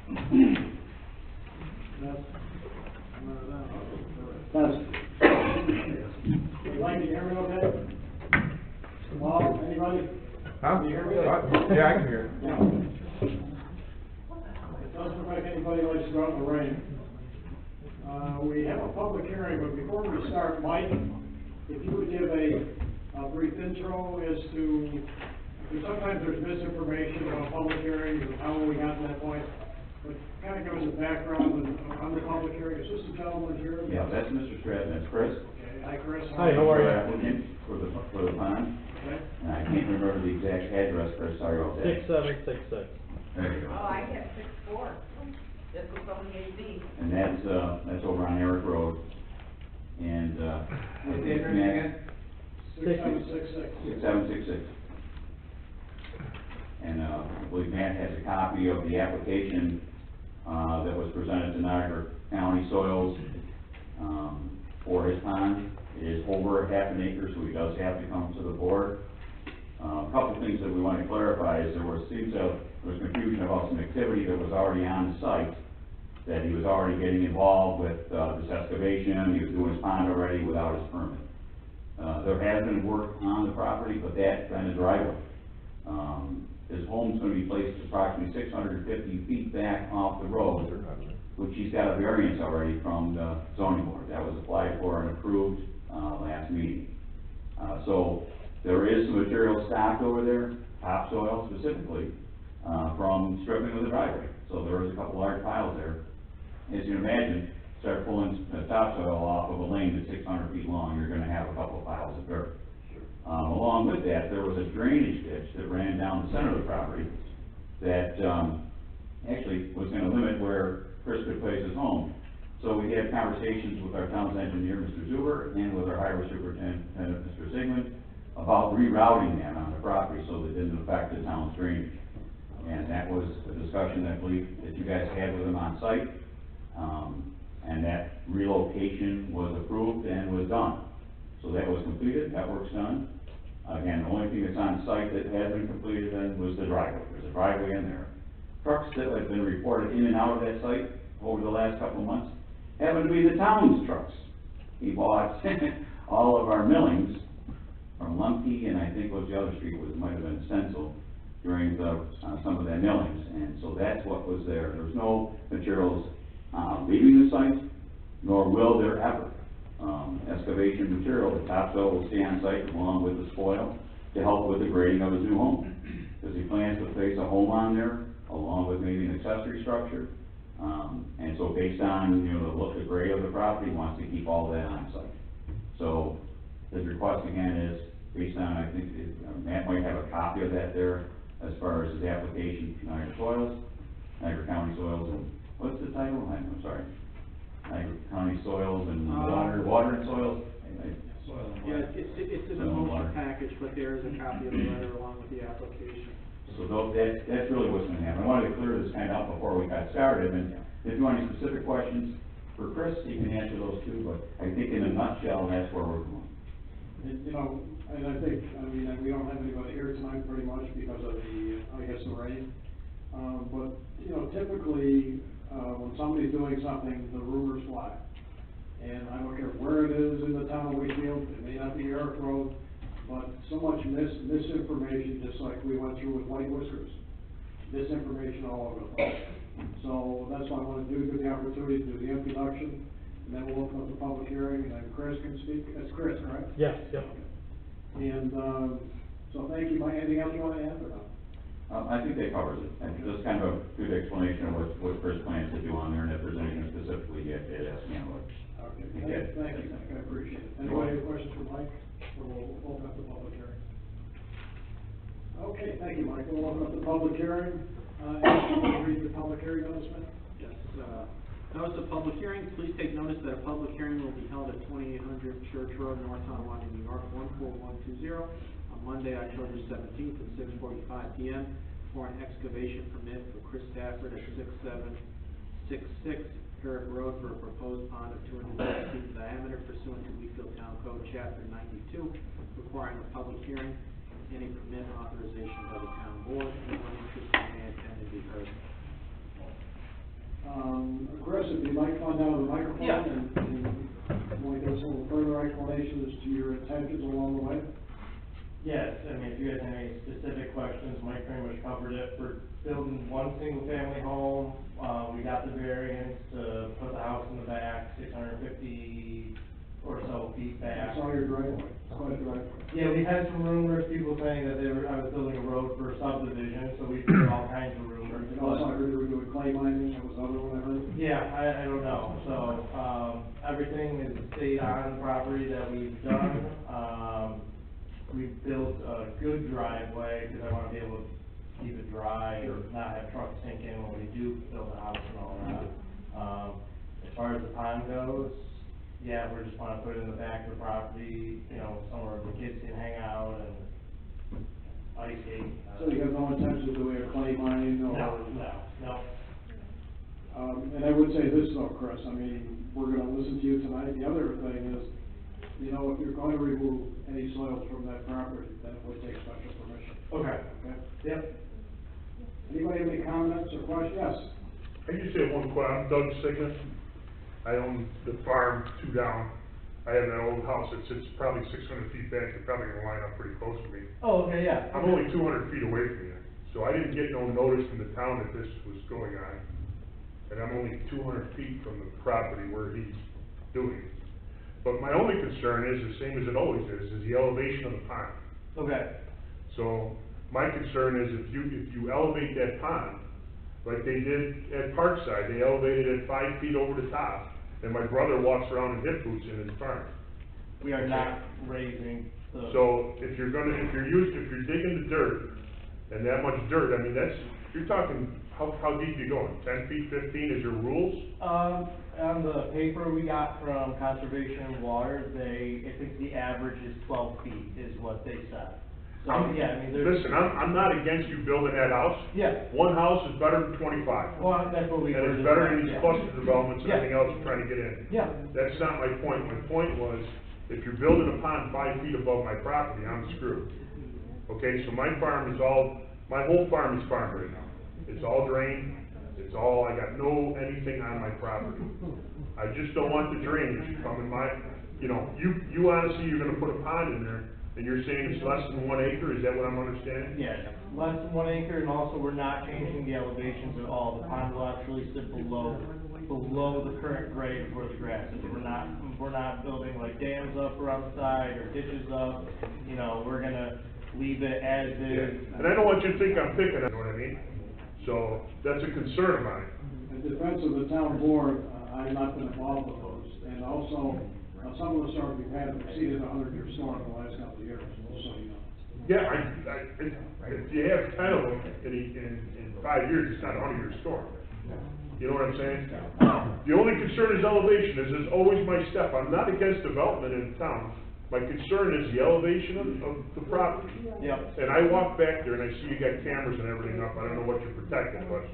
Mike, can you hear me okay? Well, anybody? Huh? Can you hear me? Yeah, I can hear. Yeah. It doesn't look like anybody likes to go out in the rain. We have a public hearing, but before we start, Mike, if you would give a brief intro as to, because sometimes there's misinformation about public hearings and how we got to that point, but kind of give us a background on the public hearing. Is this the gentleman here? Yeah, that's Mr. Stratton, that's Chris. Okay, hi Chris. Hi, how are you? Applicant for the pond. Okay. And I can't remember the exact address, Chris, sorry about that. 6766. There you go. Oh, I have 6-4. This was on the 18th. And that's over on Errick Road. And, What's the address again? 6766. 6766. And, I believe Matt has a copy of the application, that was presented to Niagara County Soils, for his pond. It is over half an acre, so he does have to come to the board. A couple things that we want to clarify is there was confusion about some activity that was already on the site, that he was already getting involved with, this excavation, he was doing his pond already without his permit. There has been work on the property, but that's been a driveway. His home's gonna be placed approximately 650 feet back off the road, which he's got a variance already from the zoning board. That was applied for and approved, last meeting. So there is some material stocked over there, topsoil specifically, from stripping of the driveway. So there is a couple large piles there. As you can imagine, start pulling topsoil off of a lane that's 600 feet long, you're gonna have a couple of piles of dirt. Along with that, there was a drainage ditch that ran down the center of the property that, actually was gonna limit where Chris could place his home. So we had conversations with our town's engineer, Mr. Zuber, and with our highway superintendent, Mr. Sigmund, about rerouting that on the property so that it didn't affect the town's drainage. And that was a discussion, I believe, that you guys had with him on site. And that relocation was approved and was done. So that was completed, that work's done. Again, the only thing that's on site that has been completed then was the driveway. There's a driveway in there. Trucks that have been reported in and out of that site over the last couple of months happen to be the town's trucks. He bought all of our millings from Lumpy, and I think what the other street was, it might have been Stencil, during the, some of that millings. And so that's what was there. There's no materials, leaving the site, nor will there ever. Excavation material, the topsoil will stay on site along with the spoil to help with the grading of his new home. Because he plans to place a home on there, along with maybe an accessory structure. And so based on, the grade of the property, he wants to keep all that on site. So his request again is based on, I think, Matt might have a copy of that there as far as his application to Niagara County Soils, and what's the title? I'm sorry. Niagara County Soils and water and soils? Yeah, it's in the motion package, but there is a copy of the letter along with the application. So that's really what's gonna happen. I wanted to clear this kind of up before we got started, and if you want any specific questions for Chris, he can answer those too, but I think in a nutshell, that's where we're going. And I think, we don't have anybody here tonight pretty much because of the rain. But, typically, when somebody's doing something, the rumors fly. And I don't care where it is in the town of Wakefield, it may not be Errick Road, but so much misinformation, just like we went through with White Whiskers. Misinformation all over the place. So that's why I want to give the opportunity to do the introduction, and then we'll open up the public hearing, and then Chris can speak. That's Chris, correct? Yes, yep. And, so thank you. Mike, anything else you want to add or not? I think that covers it. And just kind of a good explanation of what Chris plans to do on there, and if there's anything specifically you have to ask me about. Okay, thank you, Mike, I appreciate it. Anybody have questions for Mike, or we'll open up the public hearing? Okay, thank you, Mike. We'll open up the public hearing. Will you read the public hearing notice, man? Yes, notice of public hearing. Please take notice that a public hearing will be held at 2800 Church Road, North Tonawanda, New York, 14120, on Monday, October 17th at 6:45 p.m. for an excavation permit for Chris Stafford at 6766 Errick Road for a proposed pond of 250 feet in diameter pursuant to Wakefield Town Code Chapter 92, requiring a public hearing and a permit authorization by the town board. Anyone interested may attend and be heard. if you might come down to the microphone Yeah. and want to give us a little further explanation as to your intentions along the way? Yes, I mean, if you guys have any specific questions, Mike pretty much covered it. For building one single-family home, we got the variance to put the house in the back, 650 or so feet back. I saw your driveway, it's quite a driveway. Yeah, we had some rumors, people saying that I was building a road for a subdivision, so we heard all kinds of rumors. And also, I heard you were doing clay mining, that was the other one I heard. Yeah, I don't know, so, everything is stayed on the property that we've done. We built a good driveway, because I wanna be able to keep it dry, or not have trucks sink in when we do build a house and all that. As far as the pond goes, yeah, we're just wanna put it in the back of the property, you know, somewhere the kids can hang out and ice skate. So you have no intention of doing a clay mining or? No. And I would say this though, Chris, I mean, we're gonna listen to you tonight. The other thing is, you know, if you're going to remove any soils from that property, then it would take special permission. Okay. Okay? Yep. Anybody have any comments or questions? Yes? I just have one question. I'm Doug Sickles. I own the farm 2 down. I have that old house that sits probably 600 feet back. They're probably gonna line up pretty close to me. Oh, okay, yeah. I'm only 200 feet away from you, so I didn't get no notice from the town that this was going on. And I'm only 200 feet from the property where he's doing it. But my only concern is, the same as it always is the elevation of the pond. Okay. So, my concern is if you elevate that pond, like they did at Parkside, they elevated it 5 feet over the top, and my brother walks around in hip boots in his farm. We are not raising the. So, if you're digging the dirt, and that much dirt, I mean, you're talking, how deep you going? 10 feet, 15 is your rules? On the paper we got from Conservation and Water, I think the average is 12 feet is what they said. So, yeah, I mean, there's. Listen, I'm not against you building that house. Yeah. One house is better than 25. Well, that's what we heard. And it's better than these Yeah. cluster developments and Yeah. everything else you're trying to get in. Yeah. That's not my point. My point was, if you're building a pond 5 feet above my property, I'm screwed. Okay, so my whole farm is farmed right now. It's all drained, I got no anything on my property. I just don't want the drainage to come in you honestly, you're gonna put a pond in there, and you're saying it's less than 1 acre, is that what I'm understanding? Yeah, less than 1 acre, and also we're not changing the elevations at all. The pond will actually sit below the current grade of where the grass is. We're not building like dams up around the side or ditches up, we're gonna leave it as is. Yeah. And I don't want you to think I'm picking, you know what I mean? So, that's a concern of mine. In defense of the town board, I've not been involved with those. And also, some of the storms we've had have exceeded a 100-year storm in the last couple of years, just so you know. Yeah, if you have 10 of them in 5 years, it's not a 100-year storm. You know what I'm saying? The only concern is elevation, is always my step. I'm not against development in town. My concern is the elevation of the property. Yep. And I walk back there and I see you got cameras and everything up. I don't know what you're protecting, but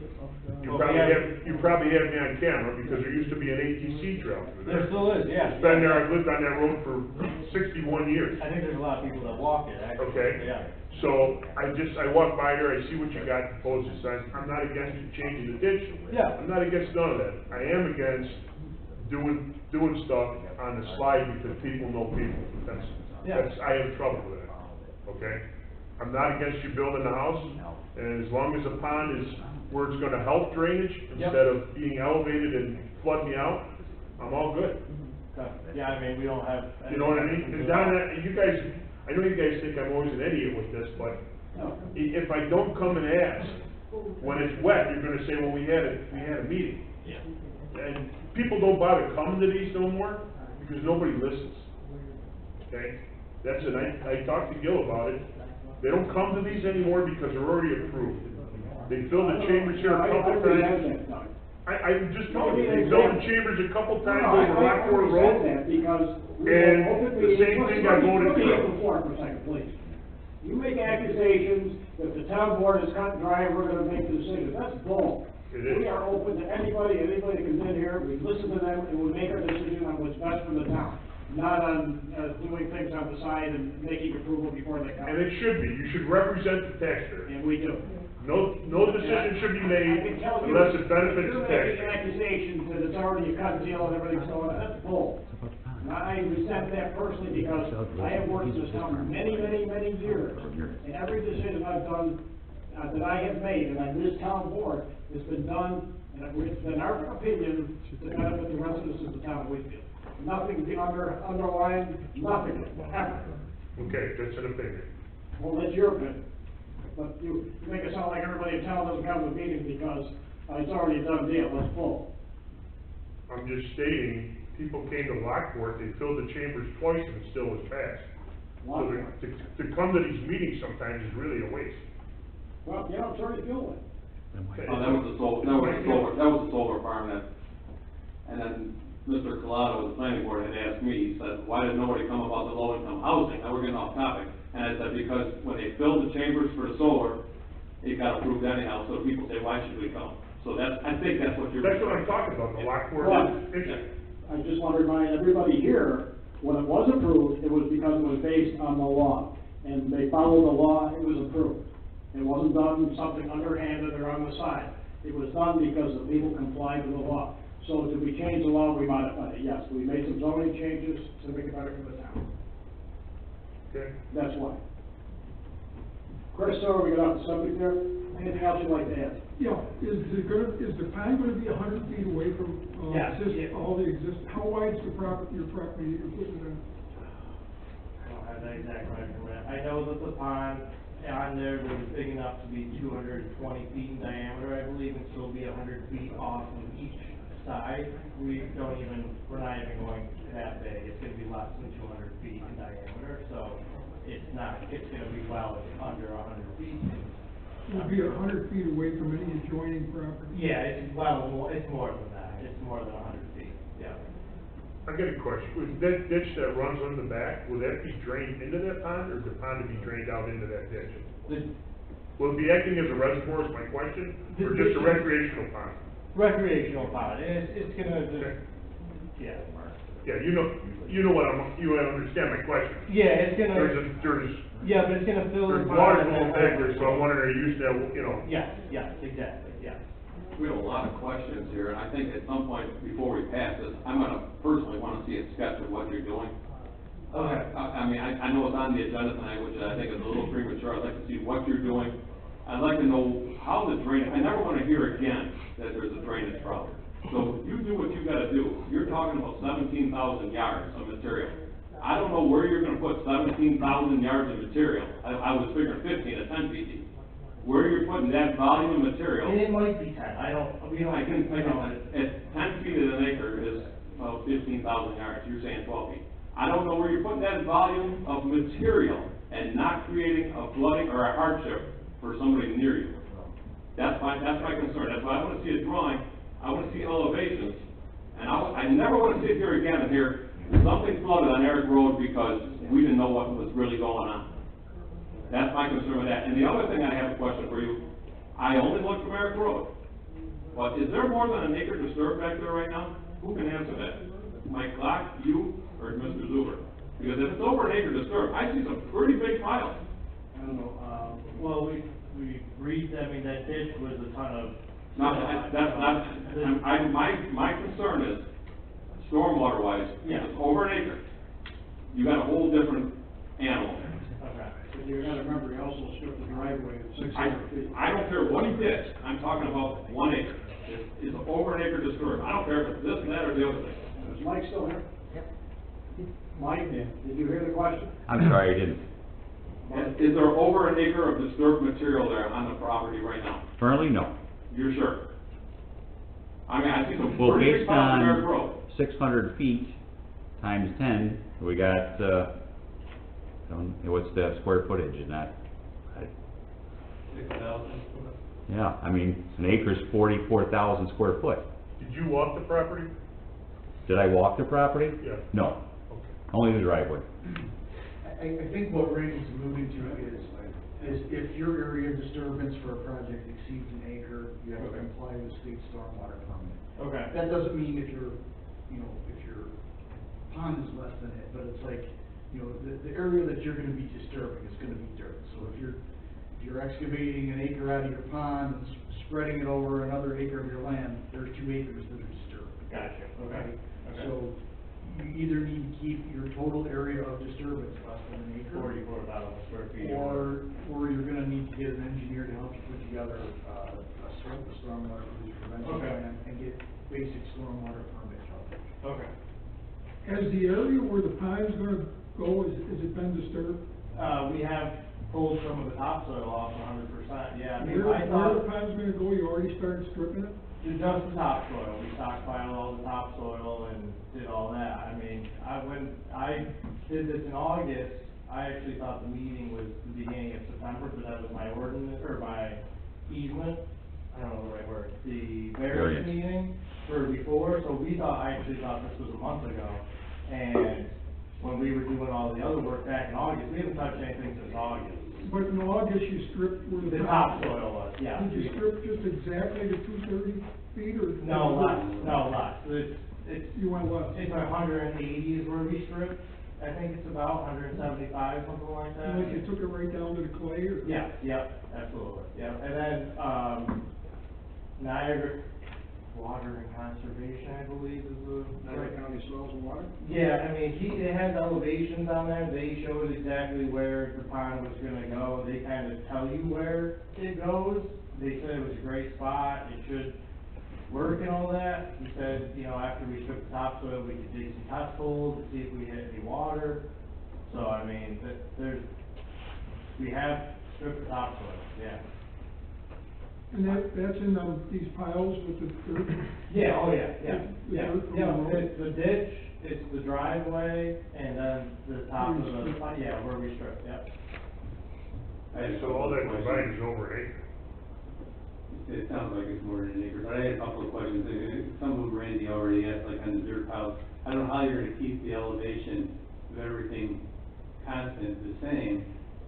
you probably have me on camera because there used to be an ATC trail through there. There still is, yeah. It's been there, I've lived on that road for 61 years. I think there's a lot of people that walk it, actually. Okay. Yeah. So, I walk by there, I see what you got proposed to sign. I'm not against you changing the ditch. Yeah. I'm not against none of that. I am against doing stuff on the slide because people know people. I have trouble with that, okay? I'm not against you building the house, and as long as the pond is where it's gonna help drainage, instead of being elevated and flood me out, I'm all good. Okay. Yeah, I mean, we don't have. You know what I mean? And down that, I know you guys think I'm always an idiot with this, but if I don't come and ask, when it's wet, you're gonna say, well, we had a meeting. Yeah. And people don't bother coming to these no more, because nobody listens. Okay? I talked to Gil about it. They don't come to these anymore because they're already approved. They filled the chambers here a couple times. I'm just telling you, they filled the chambers a couple times over Rockport Road. And the same thing got voted through. For a second, please. You make accusations that the town board is cut and dry and we're gonna make the decision. That's bull. It is. We are open to anybody that comes in here, we listen to them, and we make our decision on what's best for the town. Not on, doing things on the side and making approval before they come. And it should be. You should represent the taxpayer. And we do. No decision should be made unless it benefits the You're making taxpayer. accusations that it's already a cut deal and everything, so that's bull. And I resent that personally because I have worked in this town many, many, many years. And every decision I've done, that I have made, and on this town board, has been done, and it's been our opinion to benefit the residents of the town of Wakefield. Nothing underlined, nothing, ever. Okay, that's an opinion. Well, that's your opinion. But you make it sound like everybody in town doesn't come to meetings because it's already a done deal, that's bull. I'm just stating, people came to Lockport, they filled the chambers twice and it still was passed. So to come to these meetings sometimes is really a waste. Well, yeah, I'm sorry to feel that. That was a solar farm that, and then Mr. Collado with the planning board had asked me, he said, why did nobody come about the low-income housing? Now we're getting off topic. And I said, because when they filled the chambers for the solar, it got approved anyhow, so people say, why should we come? So I think that's what you're. That's what I'm talking about, the Lockport Well, issue. I just want to remind everybody here, when it was approved, it was because it was based on the law. And they followed the law, it was approved. It wasn't done something underhanded or on the side. It was done because the people complied with the law. So did we change the law, we modified it, yes. We made some zoning changes to make it better for the town. Okay. That's why. Chris, so we got off the subject there. Anything else you'd like to add? Yeah, is the pond gonna be 100 feet away from, Yes, all the how wide is your property that you're putting it in? I don't have that exact measurement. I know that the pond on there was big enough to be 220 feet in diameter, I believe, and still be 100 feet off of each side. We're not even going that big. It's gonna be less than 200 feet in diameter, so it's gonna be well under 100 feet. It'll be 100 feet away from any adjoining property? Yeah, it's more than that. It's more than 100 feet, yeah. I got a question, was that ditch that runs on the back, will that be drained into that pond, or is the pond to be drained out into that ditch? Will it be acting as a reservoir is my question, or just a recreational pond? Recreational pond, and it's gonna Okay. yeah. Yeah, you know what you understand my question. Yeah, it's gonna, There's yeah, but it's gonna fill the There's pond. water and going then back there, so I'm wondering, are you using that, you know? Yes, exactly, yeah. We have a lot of questions here, and I think at some point before we pass this, I'm gonna personally wanna see a sketch of what you're doing. Okay. I mean, I know it's on the agenda tonight, which I think is a little premature. I'd like to see what you're doing. I'd like to know how the drain, I never wanna hear again that there's a drainage problem. So you do what you gotta do. You're talking about 17,000 yards of material. I don't know where you're gonna put 17,000 yards of material. I was figuring 15 to 10 feet deep. Where you're putting that volume of material. And it might be 10, we don't. I can, at 10 feet of an acre is about 15,000 yards, you're saying 12 feet. I don't know where you're putting that volume of material and not creating a flooding or a hardship for somebody near you. That's my concern, that's why I wanna see a drawing, I wanna see elevations, and I never wanna sit here again and hear something flooded on Errick Road because we didn't know what was really going on. That's my concern with that. And the other thing I have a question for you, I only looked from Errick Road, but is there more than an acre disturbed back there right now? Who can answer that? Mike Clark, you, or Mr. Zuber? Because if it's over an acre disturbed, I see some pretty big piles. I don't know, well, we that ditch was a ton of. My concern is, stormwater wise, Yeah. it's over an acre. You got a whole different animal. Okay. But you gotta remember, he also stripped the driveway at 600 feet. I don't care what he did, I'm talking about 1 acre. It's over an acre disturbed. I don't care if it's this, that, or the other thing. Is Mike still here? Mike, did you hear the question? I'm sorry, I didn't. Is there over an acre of disturbed material there on the property right now? Currently, no. You're sure? I mean, I see some Well, pretty big based piles on Errick on Road. 600 feet times 10, we got, what's the square footage in that? 6,000. Yeah, I mean, an acre's 44,000 square foot. Did you walk the property? Did I walk the property? Yeah. No, Okay. only the driveway. I think what Randy's moving to is if your area of disturbance for a project exceeds an acre, you have to comply with state stormwater permit. Okay. That doesn't mean if your pond is less than it, but it's like, the area that you're gonna be disturbing is gonna be dirt. So if If you're excavating an acre out of your pond and spreading it over another acre of your land, there's 2 acres that are disturbed. Gotcha, okay, okay. So you either need to keep your total area of disturbance less than an acre. 44,000 square feet. Or you're gonna need to get an engineer to help you put together, a stormwater pollution prevention Okay. plan and get basic stormwater permit coverage. Okay. Has the area where the pond's gonna go, has it been disturbed? We have pulled some of the topsoil off 100%, yeah. I mean, Where I the thought, pond's gonna go, you already started stripping it? just the topsoil, we stockpiled all the topsoil and did all that. I mean, when I did this in August, I actually thought the meeting was the beginning of September, but that was my ordinance, or my easement, I don't know the right word, the variance meeting for before, so I actually thought this was a month ago. And when we were doing all the other work back in August, we haven't touched anything since August. But in August, you stripped where The topsoil was, yeah. Did you strip just exactly the 230 feet, or? No, less, it's, You went less? it's 180 is where we stripped, I think it's about 175, something like that. Like you took it right down to the clay, or? Yeah, yep, absolutely, yeah, and then, Niagara Water and Conservation, I believe, is the. Niagara County Soils and Water? Yeah, I mean, it has elevations on there, they showed exactly where the pond was gonna go, they kind of tell you where it goes. They said it was a great spot, it should work and all that. He said, you know, after we strip the topsoil, we could dig some test holes to see if we hit any water. So, I mean, we have stripped the topsoil, yeah. And that's in these piles with the dirt? Yeah, oh yeah, yeah, The yeah, dirt from yeah, the road? it's the ditch, it's the driveway, and then the top of the, yeah, where we strip, yep. So all that combined is over an acre. It sounds like it's more than an acre, but I had a couple of questions. Some of them Randy already asked, like on the dirt piles. I don't know how you're gonna keep the elevation of everything constant, the same,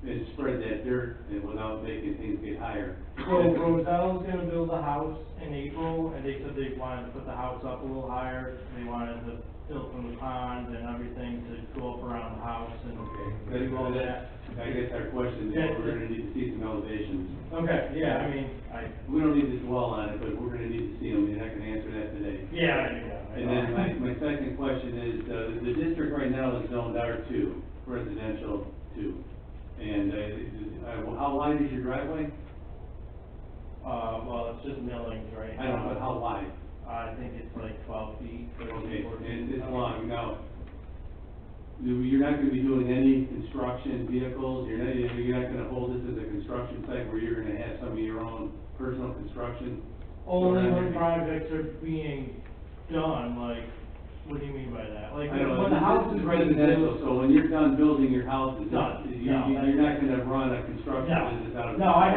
and spread that dirt and without making things get higher. So Roselle's gonna build a house in April, and they said they wanted to put the house up a little higher. They wanted to fill from the pond and everything to go up around the house and do all that. I guess our question is, Yeah. we're gonna need to see some elevations. Okay, yeah, I mean, We don't need to dwell on it, but we're gonna need to see them. You're not gonna answer that today. yeah. And then my second question is, the district right now is zoned R2, residential 2. And, how wide is your driveway? Well, it's just millings right now. I don't know, but how wide? I think it's like 12 feet. Okay, and it's long, now, you're not gonna be doing any construction vehicles, you're not gonna hold this as a construction site where you're gonna have some of your own personal construction? Only around when your- projects are being done, like, what do you mean by that? Like, I don't know, when the house this is is residential, built- so when you're done building your house, Done. you're not gonna run a construction No, business out of. no, I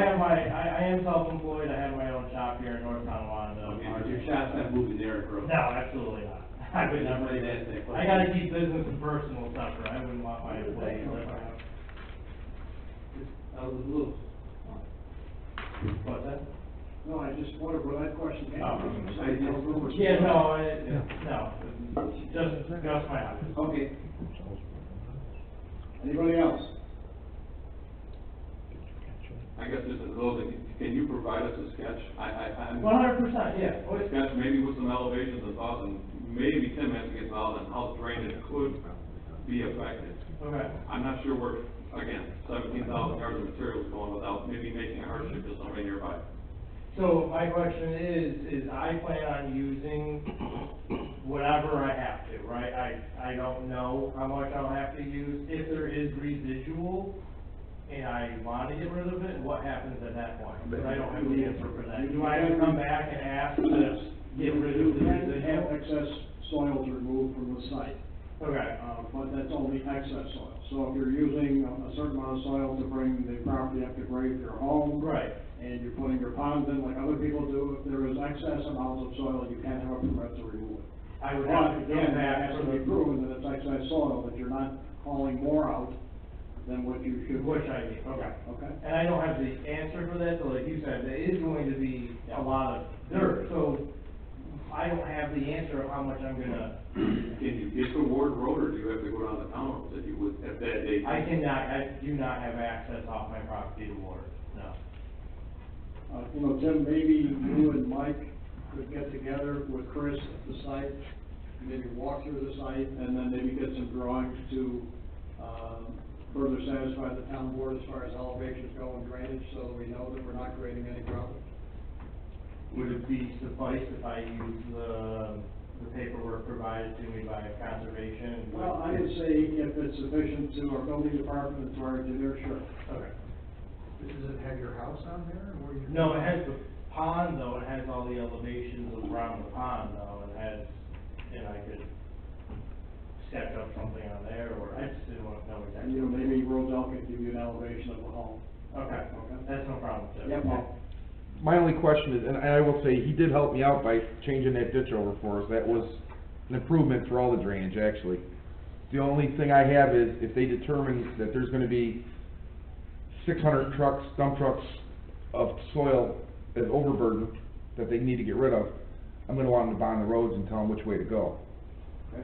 am self-employed, I have my own shop here in North Tonawanda. Okay, but your shop's not moving there, bro. No, absolutely not. I would never, Somebody asked that I question. gotta keep business and personal separate, I wouldn't want my employees living out. I was a little. What's that? No, I just wondered where that question came Oh, from. I just- Yeah, no, just my house. Okay. Anybody else? I guess just in closing, can you provide us a sketch? I'm. 100%, yeah. A sketch, maybe with some elevations and thoughts, and maybe Tim has to get involved in how drainage could be affected. Okay. I'm not sure where, again, 17,000 yards of material is going without maybe making a hardship to somebody nearby. So my question is I plan on using whatever I have to, right? I don't know how much I'll have to use. If there is residual and I want to get rid of it, what happens at that point? Because I don't have the answer for that. Do I have to come back and ask to get rid of the You can have residual? excess soils removed from the site, Okay, but that's only excess soil. So if you're using a certain amount of soil to bring the property up to grade for your home. right. And you're putting your ponds in like other people do, if there is excess amounts of soil, you can't have a permit to remove it. I would have to But come again, back it has for to be the, proven that it's excess soil, that you're not hauling more out than what you should. which I need, okay. Okay? And I don't have the answer for that, so like you said, there is going to be a lot of dirt, so I don't have the answer of how much I'm gonna, Can you get to Ward Road, or do you have to go down the town roads if you would, if that day? I do not have access off my property to water. No. You know, Tim, maybe you and Mike could get together with Chris at the site, maybe walk through the site, and then maybe get some drawings to, further satisfy the town board as far as elevations go and drainage, so that we know that we're not creating any problems. Would it be suffice if I use the paperwork provided to me by conservation? Well, I would say if it's sufficient to our building department and to our engineer, sure. Okay. Does it have your house on there, or you? No, it has the pond though, it has all the elevations around the pond though, it has, and I could sketch up something on there, or I just didn't want to know And, exactly. you know, maybe Roselle could give you an elevation of the home. Okay, Okay. that's no problem, Jeff. Yep, well, My only question is, and I will say, he did help me out by changing that ditch over for us. That was an improvement for all the drainage, actually. The only thing I have is, if they determine that there's gonna be 600 trucks, dump trucks of soil as overburden that they need to get rid of, I'm gonna want them to bond the roads and tell them which way to go. okay.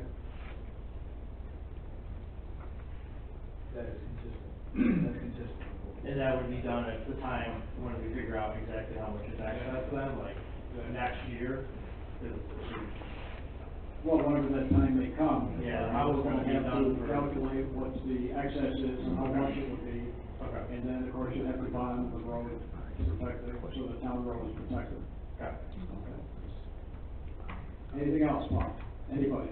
That is consistent, that's consistent. And that would be done at the time when we figure out exactly how much is access to them, like, the next year. 'Cause Well, whenever that time may come. Yeah, how we're it's gonna gonna be have done to for- calculate what the excess is and how much it would be. Okay. And then, of course, you have to bond the road to protect it, so the town road is protected. Okay. Okay. Anything else, Mark? Anybody?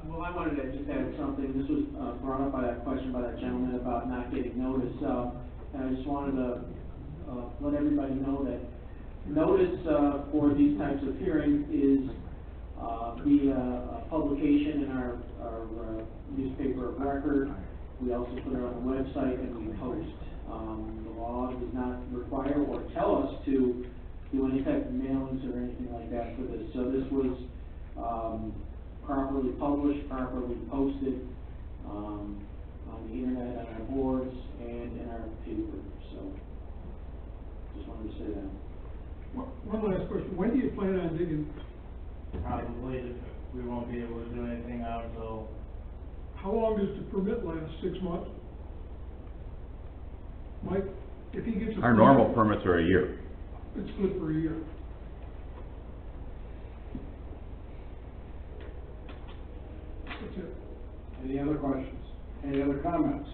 Well, I wanted to just add something, this was, brought up by that question by that gentleman about not getting notice, and I just wanted to, let everybody know that notice, for these types of hearings is, via a publication in our newspaper of record. We also put it on the website and we post. The law does not require or tell us to do any type of mailings or anything like that for this. So this was, properly published, properly posted, on the internet, on our boards, and in our paper, so, just wanted to say that. One last question, when do you plan on digging? Probably, we won't be able to do anything out until, How long does the permit last, 6 months? Mike, if he gets a. Our normal permits are a year. It's good for a year. That's it. Any other questions? Any other comments?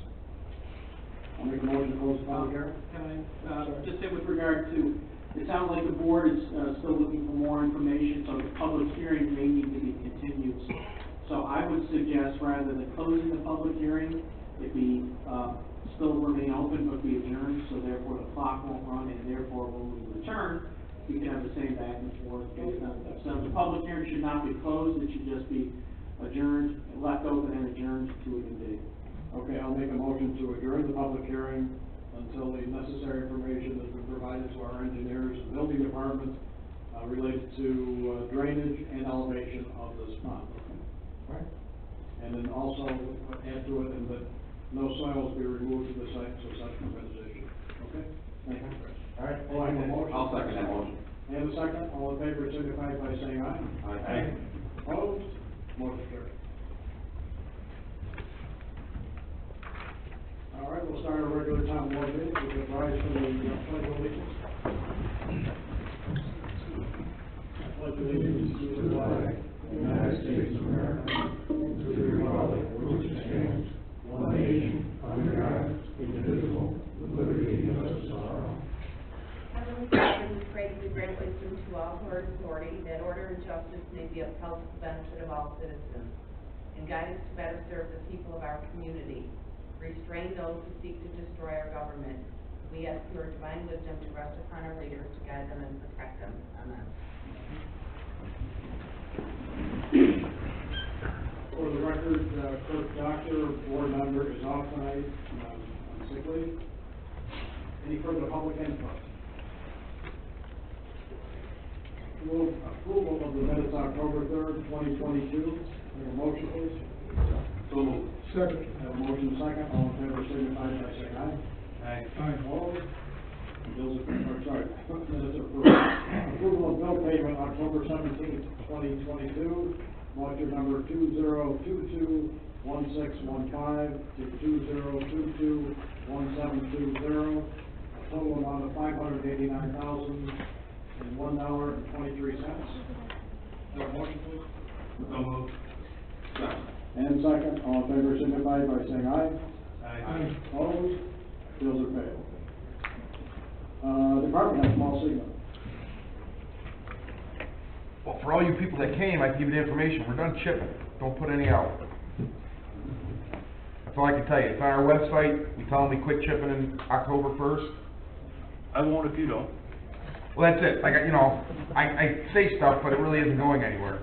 I'll make a motion to close the public hearing. Can I, just say with regard to, it sounds like the board is, still looking for more information, so the public hearing may need to be continued. So I would suggest, rather than closing the public hearing, it be, still remain open, but be adjourned, so therefore the clock won't run, and therefore when we return, we can have the same back and forth based on that. So the public hearing should not be closed, it should just be adjourned, left open and adjourned to a new date. Okay, I'll make a motion to adjourn the public hearing until the necessary information has been provided to our engineers and building department, related to drainage and elevation of this pond. Right. And then also add to it, and that no soils be removed to the site, so such prevents issue. Okay? Thank you, Chris. all right. Oh, I have a motion. I'll second that motion. And a second, all in favor, signify by saying aye. Aye. Opposed? Motion carried. All right, we'll start our regular town board meeting with the rise for the pledge of allegiance. I pledge allegiance to the flag of the United States of America, to the republic for which it stands, one nation, under God, indivisible, with liberty and justice for all. Heavenly Father, we pray for great wisdom to all who are in authority, that order and justice may be upheld for the benefit of all citizens, and guide us to better serve the people of our community. Restrain those who seek to destroy our government. We ask your divine wisdom to rest upon our leaders to guide them and protect them. Amen. For the record, Clerk Doctor, board member, is off tonight, on sick leave. Any further public input? Approval of the minutes October 3rd, 2022. Have a motion, please. So moved. Second. Have a motion second, all in favor, signify by saying aye. Aye. Aye. Opposed? Bills, minutes are approved. Approval of bill payment October 17th, 2022. Voucher number 2022-1615 to 2022-1720. total amount of $589,001.23. Have a motion, please? So moved. And second, all in favor, signify by saying aye. Aye. Opposed? Bills are paid. Department head, small signal. Well, for all you people that came, I can give you the information, we're done chipping, don't put any out. That's all I can tell you, it's on our website, we tell them we quit chipping in October 1st. I won't if you don't. Well, that's it, like, I say stuff, but it really isn't going anywhere.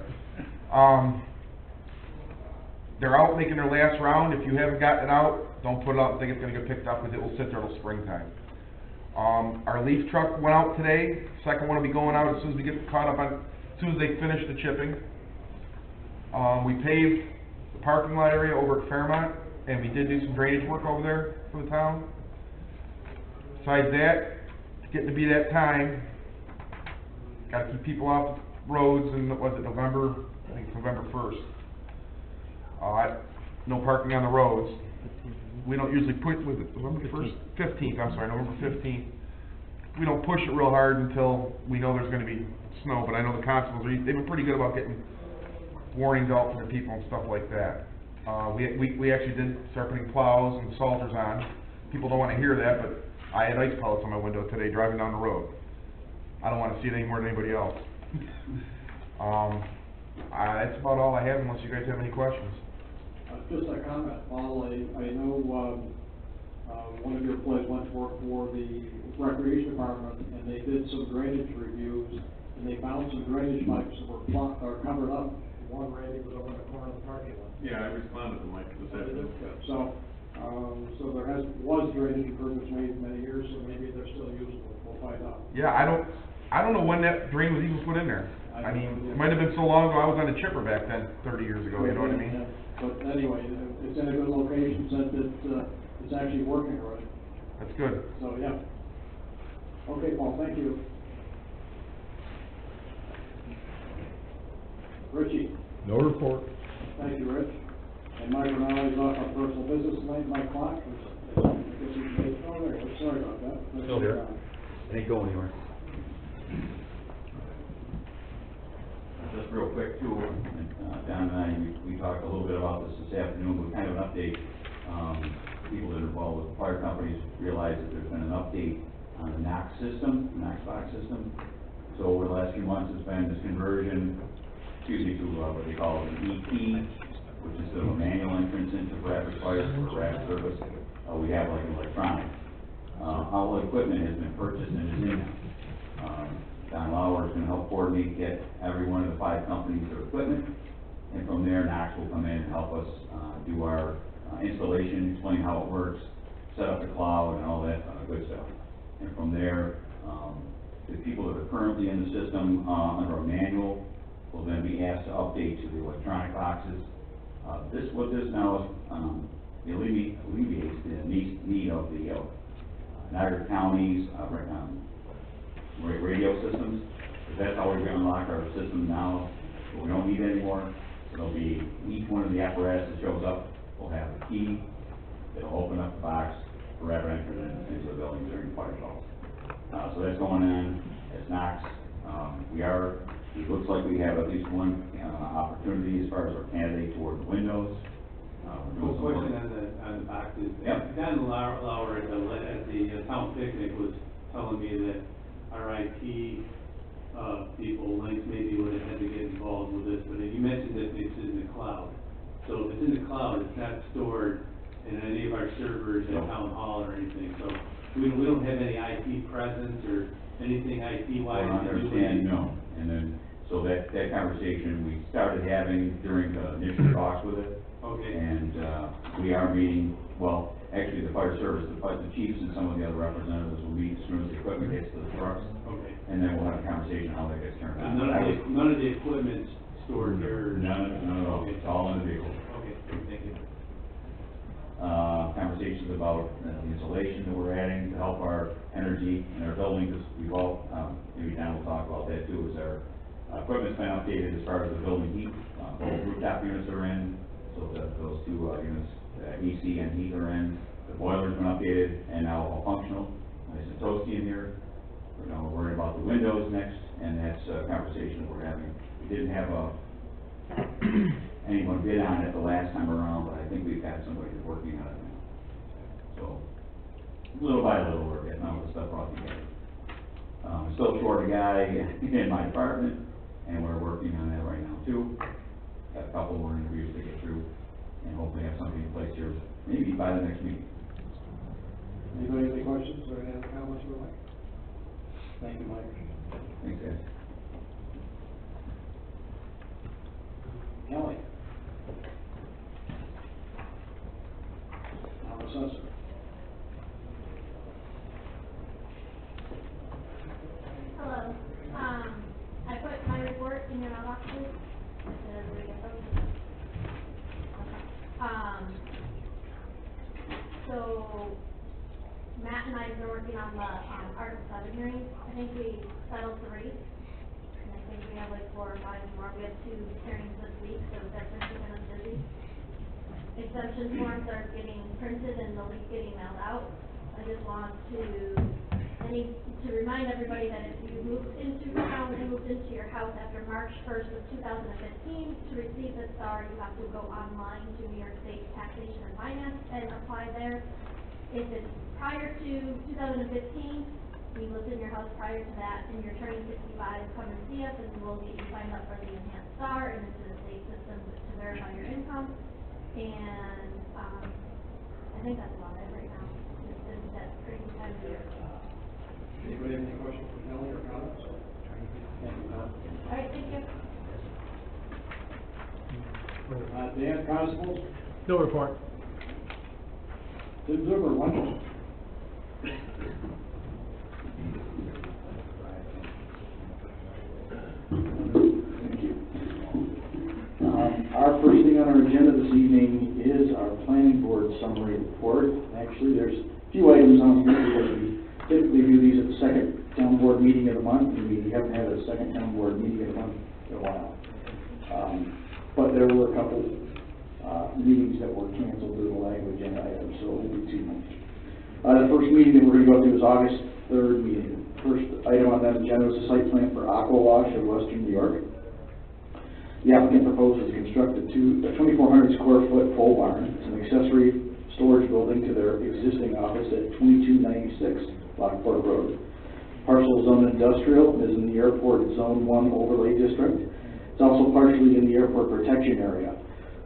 They're out making their last round, if you haven't gotten it out, don't put it out and think it's gonna get picked up, because it will sit there till springtime. Our leaf truck went out today, second one will be going out as soon as we get caught up on, as soon as they finish the chipping. We paved the parking lot area over at Fairmont, and we did do some drainage work over there for the town. Besides that, it's getting to be that time, gotta keep people off the roads, and was it November, I think it's November 1st. No parking on the roads. We don't usually put, was it November 1st? 15th, I'm sorry, November 15th. We don't push it real hard until we know there's gonna be snow, but I know the constables, they've been pretty good about getting warnings out for the people and stuff like that. We actually did start putting plows and salters on. People don't wanna hear that, but I had ice pellets on my window today driving down the road. I don't wanna see it any more than anybody else. That's about all I have, unless you guys have any questions. Just a comment, Paul, I know, one of your employees went to work for the recreation department, and they did some drainage reviews, and they found some drainage pipes that were covered up. One, Randy, was over in the corner of the parking lot. Yeah, I responded to Mike this afternoon. So there was drainage improvements made many years, so maybe they're still usable, we'll find out. Yeah, I don't know when that drain was even put in there. I mean, it might have been so long ago, I was on the chipper back then, 30 years ago, you know what I mean? But anyway, it's in a good location, since it's actually working already, That's good. so, yeah. Okay, Paul, thank you. Richie? No report. Thank you, Rich. And Mike Rinaldi's off on personal business tonight. Mike Clark, I guess he's made, oh, there, sorry about that. Still here. Ain't going anywhere. Just real quick too, Don and I, we talked a little bit about this afternoon, but kind of an update. People that are involved with the fire companies realize that there's been an update on the knock box system. So over the last few months, it's been this conversion, to what they call an EP, which is sort of a manual entrance into rapid fire for rapid service. We have like an electronic. All the equipment has been purchased and is in now. Don Lauer is going to help coordinate, get every one of the 5 companies their equipment, and from there, Knox will come in and help us do our installation, explain how it works, set up the cloud and all that good stuff. And from there, the people that are currently in the system under a manual will then be asked to update to the electronic boxes. What this now is, alleviates the need of the Niagara County's radio systems, because that's how we're going to unlock our system now. But we don't need it anymore. It'll be each one of the apparatus that shows up will have a key that'll open up the box for rapid entry into the building during fire calls. So that's going on. It's Knox. It looks like we have at least one opportunity as far as our candidate toward the windows. One question on the boxes. Yep. Don Lauer at the town picnic was telling me that our IT people, Lance maybe would have had to get involved with this, but you mentioned that it's in the cloud. So if it's in the cloud, it's not stored in any of our servers at town hall or anything. So we don't have any IT presence or anything IT-wise I to do with understand, it. no. And then, so that conversation we started having during the initial talks with it. Okay. And we are meeting, well, actually the fire service, the chiefs and some of the other representatives will meet as soon as the equipment gets to the trucks. Okay. And then we'll have a conversation on how that gets turned on. None of the equipment's stored here? None at all. Okay. It's all in the vehicle. Okay, thank you. Conversations about the insulation that we're adding to help our energy in our building, because we've all, maybe Don will talk about that too, is our equipment's been updated as far as the building heat. Both rooftop units are in, so those 2 units, EC and heat are in. The boiler's been updated and now all functional. nice and toasty in here. You know, we're worried about the windows next, and that's a conversation that we're having. We didn't have anyone bid on it the last time around, but I think we've got somebody working on it now. So, little by little, we're getting all the stuff brought together. Still short a guy in my department, and we're working on that right now too. Got a couple more interviews to get through, and hopefully have something in place here, maybe by the next meeting. Anybody have any questions or any other comments you would like? Thank you, Mike. Thanks, guys. Kelly? Our assessor. Hello. I put my report in your mailbox, please. Did everybody get those? Okay. So, Matt and I have been working on the, Article 7 hearings. I think we settled 3. And I think we have like 4 or 5 more. We have 2 hearings this week, so that's been keeping us busy. Exemption forms are getting printed and they'll be getting mailed out. I just want to remind everybody that if you moved into town and moved into your house after March 1st of 2015, to receive the STAR, you have to go online to New York State Taxation and Finance and apply there. If it's prior to 2015, you lived in your house prior to that, and you're turning 65, come and see us, and we'll get you signed up for the enhanced STAR and into the state system to verify your income. And I think that's about it right now. It's that crazy time of year. Anybody have any questions for Kelly or comments? Thank you, Kelly. All right, thank you. Dan, constables? No report. Tim Zuber, one. Thank you. Our first thing on our agenda this evening is our planning board summary report. Actually, there's a few items on here because we typically do these at the second town board meeting of the month, and we haven't had a second town board meeting of the month in a while. But there were a couple meetings that were canceled due to the language agenda items, so it won't be too much. The first meeting that we're going to go through is August 3rd meeting. First item on that agenda is a site plan for Aqua Wash of Western New York. The applicant proposes to construct a 2,400 square foot pole barn. It's an accessory storage building to their existing office at 2296 Lockport Road. Parcel is zoned industrial and is in the airport Zone 1 overlay district. It's also partially in the airport protection area.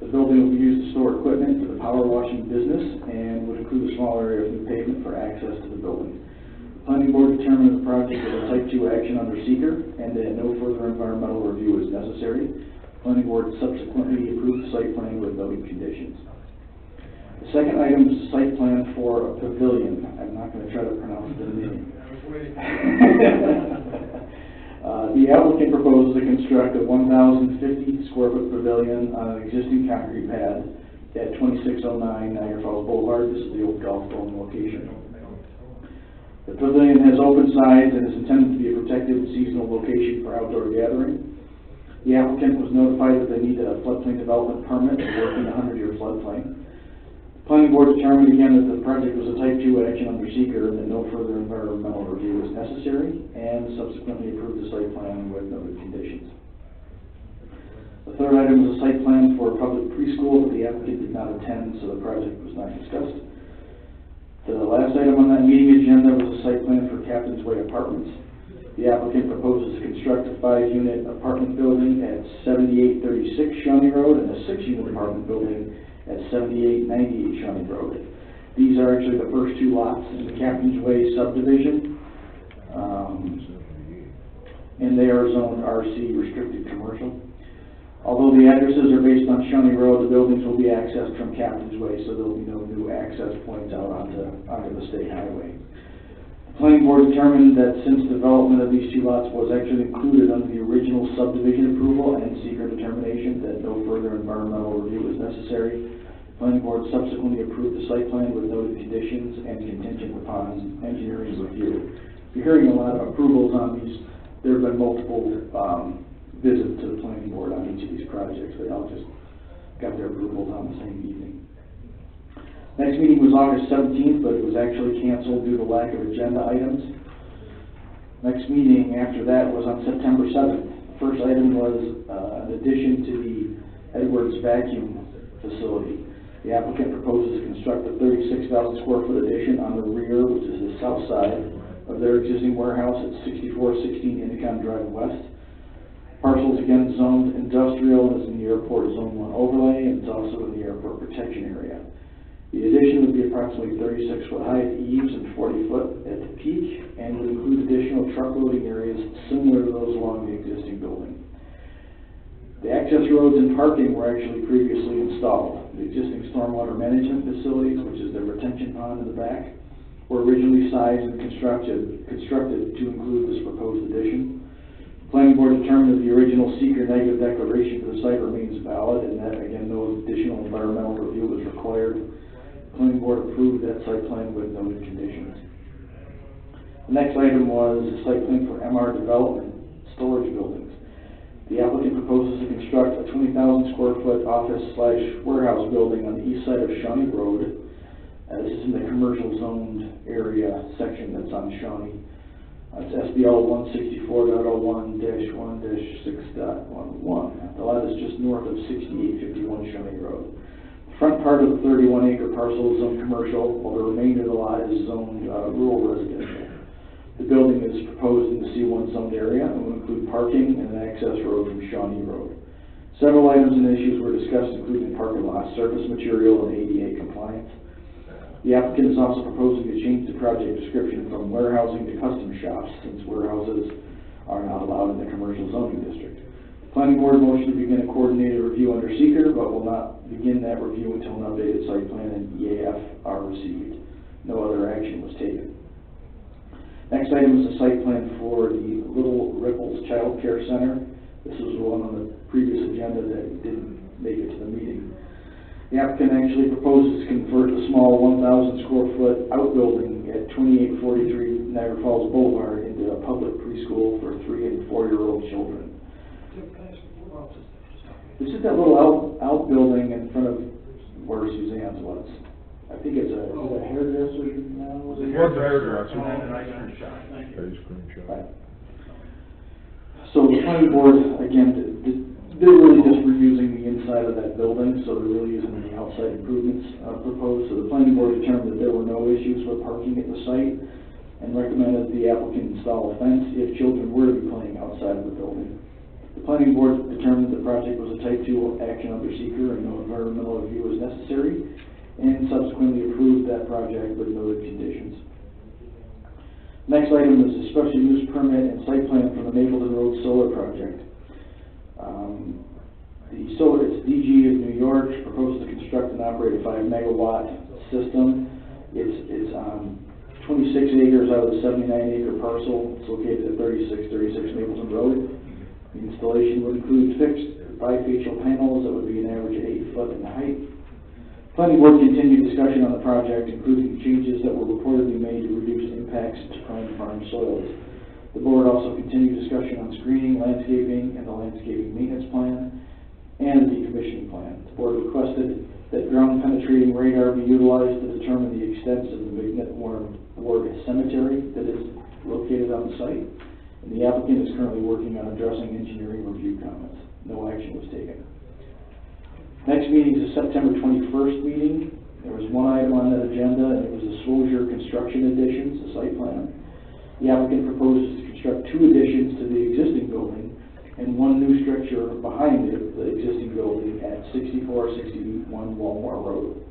The building will be used to store equipment for the power washing business and would include a small area of new pavement for access to the building. The planning board determined the project is a type 2 action under seeker and that no further environmental review is necessary. The planning board subsequently approved the site plan with noted conditions. The second item is a site plan for a pavilion. I'm not going to try to pronounce the name. The applicant proposes to construct a 1,050 square foot pavilion on an existing concrete pad at 2609 Niagara Falls Boulevard. This is the old golf ball location. The pavilion has open sides and is intended to be a protected seasonal location for outdoor gathering. The applicant was notified that they needed a floodplain development permit to work in a 100-year floodplain. The planning board determined again that the project was a type 2 action under seeker and that no further environmental review was necessary, and subsequently approved the site plan with noted conditions. The third item was a site plan for a public preschool, but the applicant did not attend, so the project was not discussed. The last item on that meeting agenda was a site plan for Captain's Way Apartments. The applicant proposes to construct a 5-unit apartment building at 7836 Shawnee Road and a 6-unit apartment building at 7898 Shawnee Road. These are actually the first 2 lots in the Captain's Way subdivision. And they are zoned RC, restricted commercial. Although the addresses are based on Shawnee Road, the buildings will be accessed from Captain's Way, so there will be no new access points out onto the state highway. The planning board determined that since development of these 2 lots was actually included under the original subdivision approval and seeker determination, that no further environmental review is necessary. The planning board subsequently approved the site plan with noted conditions and contingent upon engineering review. You're hearing a lot of approvals on these. There have been multiple visits to the planning board on each of these projects. They all just got their approvals on the same evening. Next meeting was August 17th, but it was actually canceled due to lack of agenda items. Next meeting after that was on September 7th. The first item was an addition to the Edwards vacuum facility. The applicant proposes to construct a 36,000 square foot addition on the rear, which is the south side of their existing warehouse at 6416 Endicott Drive West. Parcel is again zoned industrial and is in the airport zone 1 overlay, and it's also in the airport protection area. The addition would be approximately 36 foot high at the eaves and 40 foot at the peak, and would include additional truck loading areas similar to those along the existing building. The access roads and parking were actually previously installed. The existing stormwater management facilities, which is the retention pond in the back, were originally sized and constructed to include this proposed addition. The planning board determined that the original seeker negative declaration for the site remains valid, and that, again, no additional environmental review was required. The planning board approved that site plan with noted conditions. The next item was a site plan for MR Development storage buildings. The applicant proposes to construct a 20,000 square foot office/warehouse building on the east side of Shawnee Road. This is in the commercial zoned area section that's on Shawnee. It's SBL 164.01-1-6.11. The lot is just north of 6851 Shawnee Road. The front part of the 31-acre parcel is zoned commercial, while the remainder of the lot is zoned rural residential. The building is proposed in the C1 zoned area and will include parking and an access road from Shawnee Road. Several items and issues were discussed, including parking lot, surface material, and ADA compliance. The applicant is also proposing to change the project description from warehousing to custom shops, since warehouses are not allowed in the commercial zoning district. The planning board motion to begin a coordinated review under seeker, but will not begin that review until an updated site plan and EAF are received. No other action was taken. Next item is a site plan for the Little Ripples Child Care Center. This was one on the previous agenda that didn't make it to the meeting. The applicant actually proposes to convert the small 1,000 square foot outbuilding at 2843 Niagara Falls Boulevard into a public preschool for 3- and 4-year-old children. This is that little outbuilding in front of where Suzanne's was. I think it's a hairdresser now? It was a hairdresser. And then an ice cream shop. Ice cream shop. Right. So the planning board, again, they're really just reusing the inside of that building, so there really isn't any outside improvements proposed. So the planning board determined that there were no issues with parking at the site and recommended the applicant install a fence if children were to be playing outside of the building. The planning board determined the project was a type 2 action under seeker and no environmental review was necessary, and subsequently approved that project with noted conditions. Next item is a special use permit and site plan for the Mapleton Road Solar Project. The solar, it's DG of New York, proposed to construct and operate a 5 megawatt system. It's 26 acres out of the 79-acre parcel. It's located at 3636 Mapleton Road. The installation would include fixed bifacial panels that would be an average of 8 foot in height. Planning board continued discussion on the project, including changes that were reportedly made to reduce impacts to prime farm soils. The board also continued discussion on screening, landscaping, and the landscaping maintenance plan, and the decommissioning plan. The board requested that ground penetrating radar be utilized to determine the extent of the Magnet Ward Cemetery that is located on the site, and the applicant is currently working on addressing engineering review comments. No action was taken. Next meeting is a September 21st meeting. There was one item on that agenda, and it was the Swosier Construction Additions, the site plan. The applicant proposes to construct 2 additions to the existing building and 1 new structure behind it, the existing building at 6461 Walmart Road.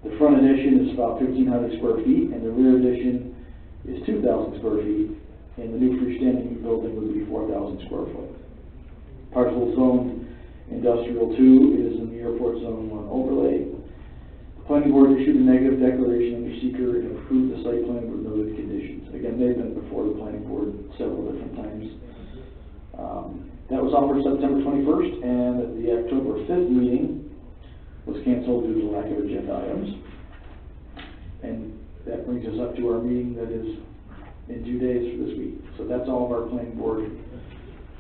The front addition is about 1,500 square feet, and the rear addition is 2,000 square feet, and the new freestanding building would be 4,000 square foot. Parcel zone industrial 2 is in the airport zone 1 overlay. The planning board issued a negative declaration under seeker and approved the site plan with noted conditions. Again, they've been before the planning board several different times. That was all for September 21st, and the October 5th meeting was canceled due to lack of agenda items. And that brings us up to our meeting that is in 2 days for this week. So that's all of our planning board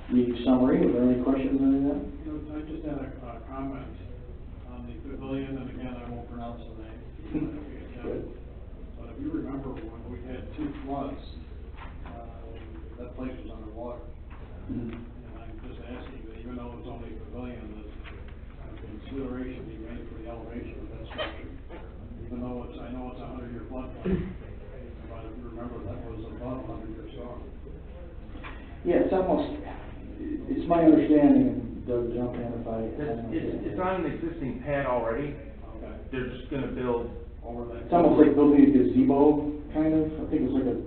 meeting summary. Are there any questions on that? I just had a comment on the pavilion, and again, I won't pronounce the name. If I remember, that was about 100 years strong. Yeah, it's almost, it's my understanding, and Doug, jump in if I. It's on an existing pad already, Okay. they're just gonna build, Over that. It's almost like building a gazebo, kind of, I think it's like a,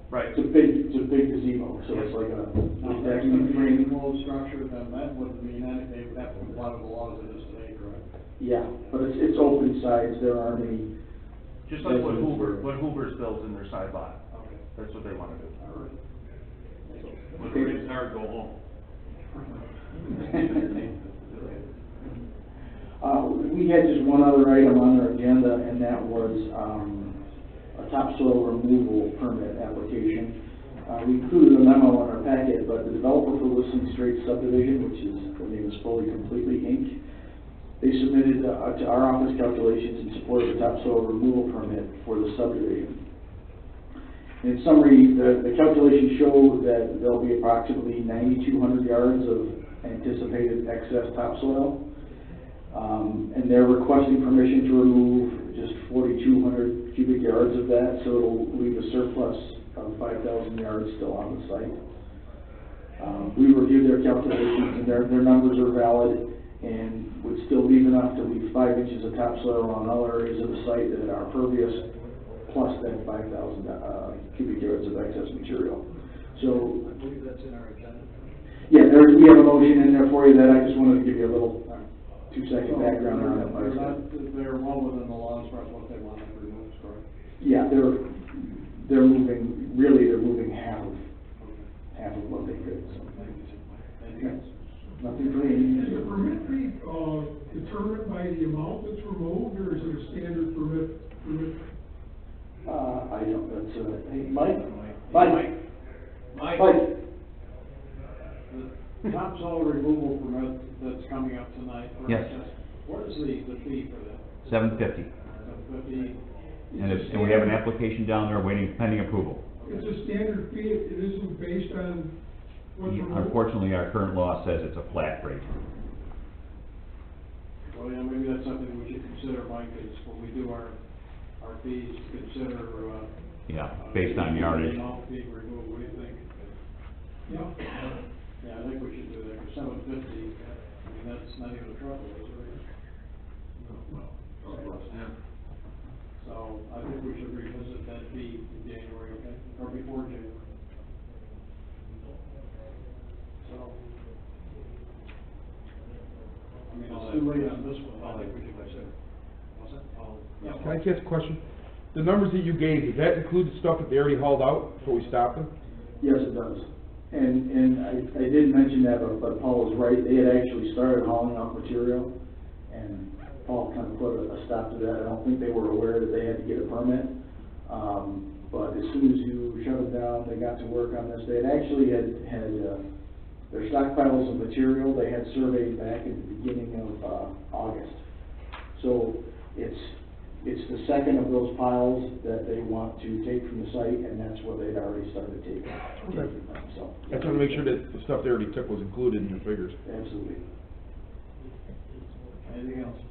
right, it's a big gazebo, so it's like a, Now, if that's gonna be a wall structure, then that would mean that they would have to comply with the laws of this today, correct? yeah, but it's open sides, there aren't any. just like what residents. Hoover's builds in their side lot, Okay. that's what they wanna do. All right. When the rain's hard, go home. We had just one other item on our agenda, and that was, a topsoil removal permit application. We included a memo in our packet, but the developer for Whistling Straits subdivision, which is, the name is Fully Completely Inc., they submitted, to our office calculations in support of the topsoil removal permit for the subdivision. In summary, the calculations show that there'll be approximately 9,200 yards of anticipated excess topsoil. And they're requesting permission to remove just 4,200 cubic yards of that, so it'll leave a surplus of 5,000 yards still on the site. We reviewed their calculations, and their numbers are valid, and would still leave enough to leave 5 inches of topsoil on all areas of the site that are pervious, plus that 5,000 cubic yards of excess material. So, I believe that's in our agenda. yeah, we have a motion in there for you that I just wanted to give you a little 2-second background on it. They're well within the laws for what they want to remove, correct? Yeah, they're moving half of what they could, so. Anything else? Nothing for Is me. the permit fee, determined by the amount that's removed, or is it a standard permit? I don't, that's, hey, Mike? Mike? The topsoil removal permit that's coming up tonight. for Yes. access, what is the fee for that? $750. $750? And we have an application down there waiting, pending approval. It's a standard fee, it isn't based on what's removed? Unfortunately, our current law says it's a flat rate. Well, yeah, maybe that's something we should consider, Mike, is when we do our fees, consider, Yeah, based on yardage. amount being removed, what do you think? Yeah. Yeah, I think we should do that, for $750, I mean, that's not even a trouble, is it? So, I think we should revisit that fee in January, okay, or before January. So, I mean, it's too late on this one, I think we should consider. What's that? Yeah. Can I ask a question? The numbers that you gave, does that include the stuff that they already hauled out before we stopped them? Yes, it does. And I didn't mention that, but Paul was right, they had actually started hauling out material, and Paul kind of put a stop to that. I don't think they were aware that they had to get a permit. But as soon as you shut them down, they got to work on this. They had actually had their stockpiles of material, they had surveyed back at the beginning of August. So it's the second of those piles that they want to take from the site, and that's what they'd already started taking from them, so. I just want to make sure that the stuff they already took was included in your figures. Absolutely. Anything else?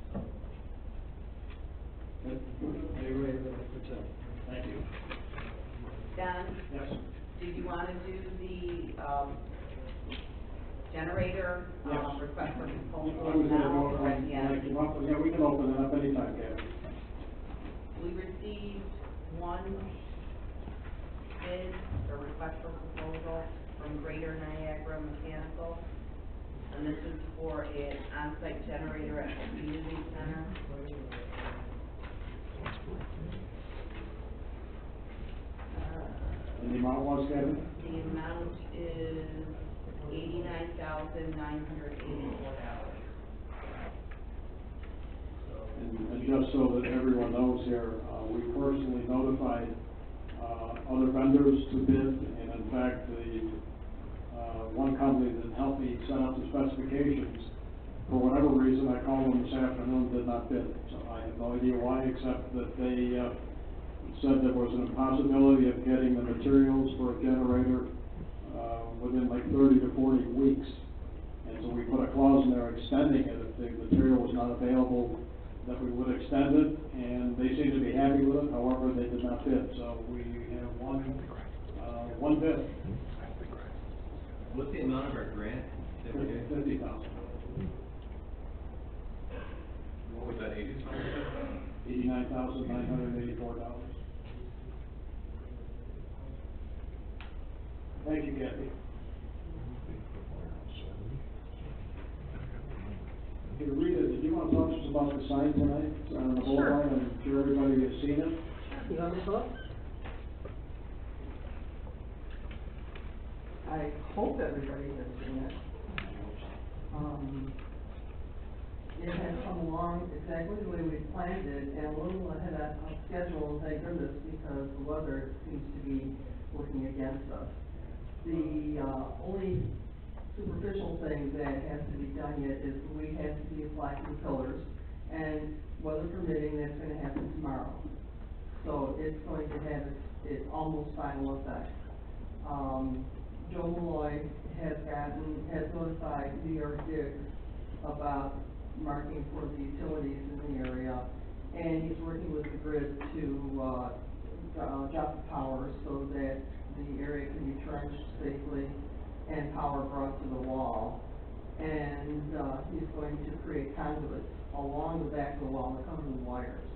Anybody have anything to say? Thank you. Don, Yes. did you want to do the, generator, Yes. request for I proposal was gonna now go or at the end? yeah, we can open it up anytime, Gavin. We received one bid or request for proposal from Greater Niagara Mechanical, and this is for an on-site generator at the community center. And the amount was, Gavin? The amount is $89,984. And just so that everyone knows here, we personally notified, other vendors to bid, and in fact, the, one company that helped me set up the specifications, for whatever reason, I called them this afternoon, did not bid. So I have no idea why, except that they, said there was an impossibility of getting the materials for a generator, within like 30 to 40 weeks. And so we put a clause in there extending it if the material was not available that we would extend it, and they seem to be happy with it, however, they did not bid, so we have one bid. What's the amount of our grant that we're getting? $50,000. What was that, 80 something? $89,984. Thank you, Kathy. Hey, Rita, did you want to talk to us about the sign tonight on the boulevard? I'm sure everybody has seen it. You want me to look? I hope everybody has seen it. It has come along exactly the way we planned it, and a little ahead of schedule, thank goodness, because the weather seems to be working against us. The only superficial thing that has to be done yet is we have to be blacking pillars, and weather permitting, that's gonna happen tomorrow. So it's going to have its almost final effect. Joe Malloy has notified New York Diggs about marking for the utilities in the area, and he's working with the grid to drop the power so that the area can be trenched safely and power brought to the wall. And he's going to create conduits along the back of the wall that come in the wires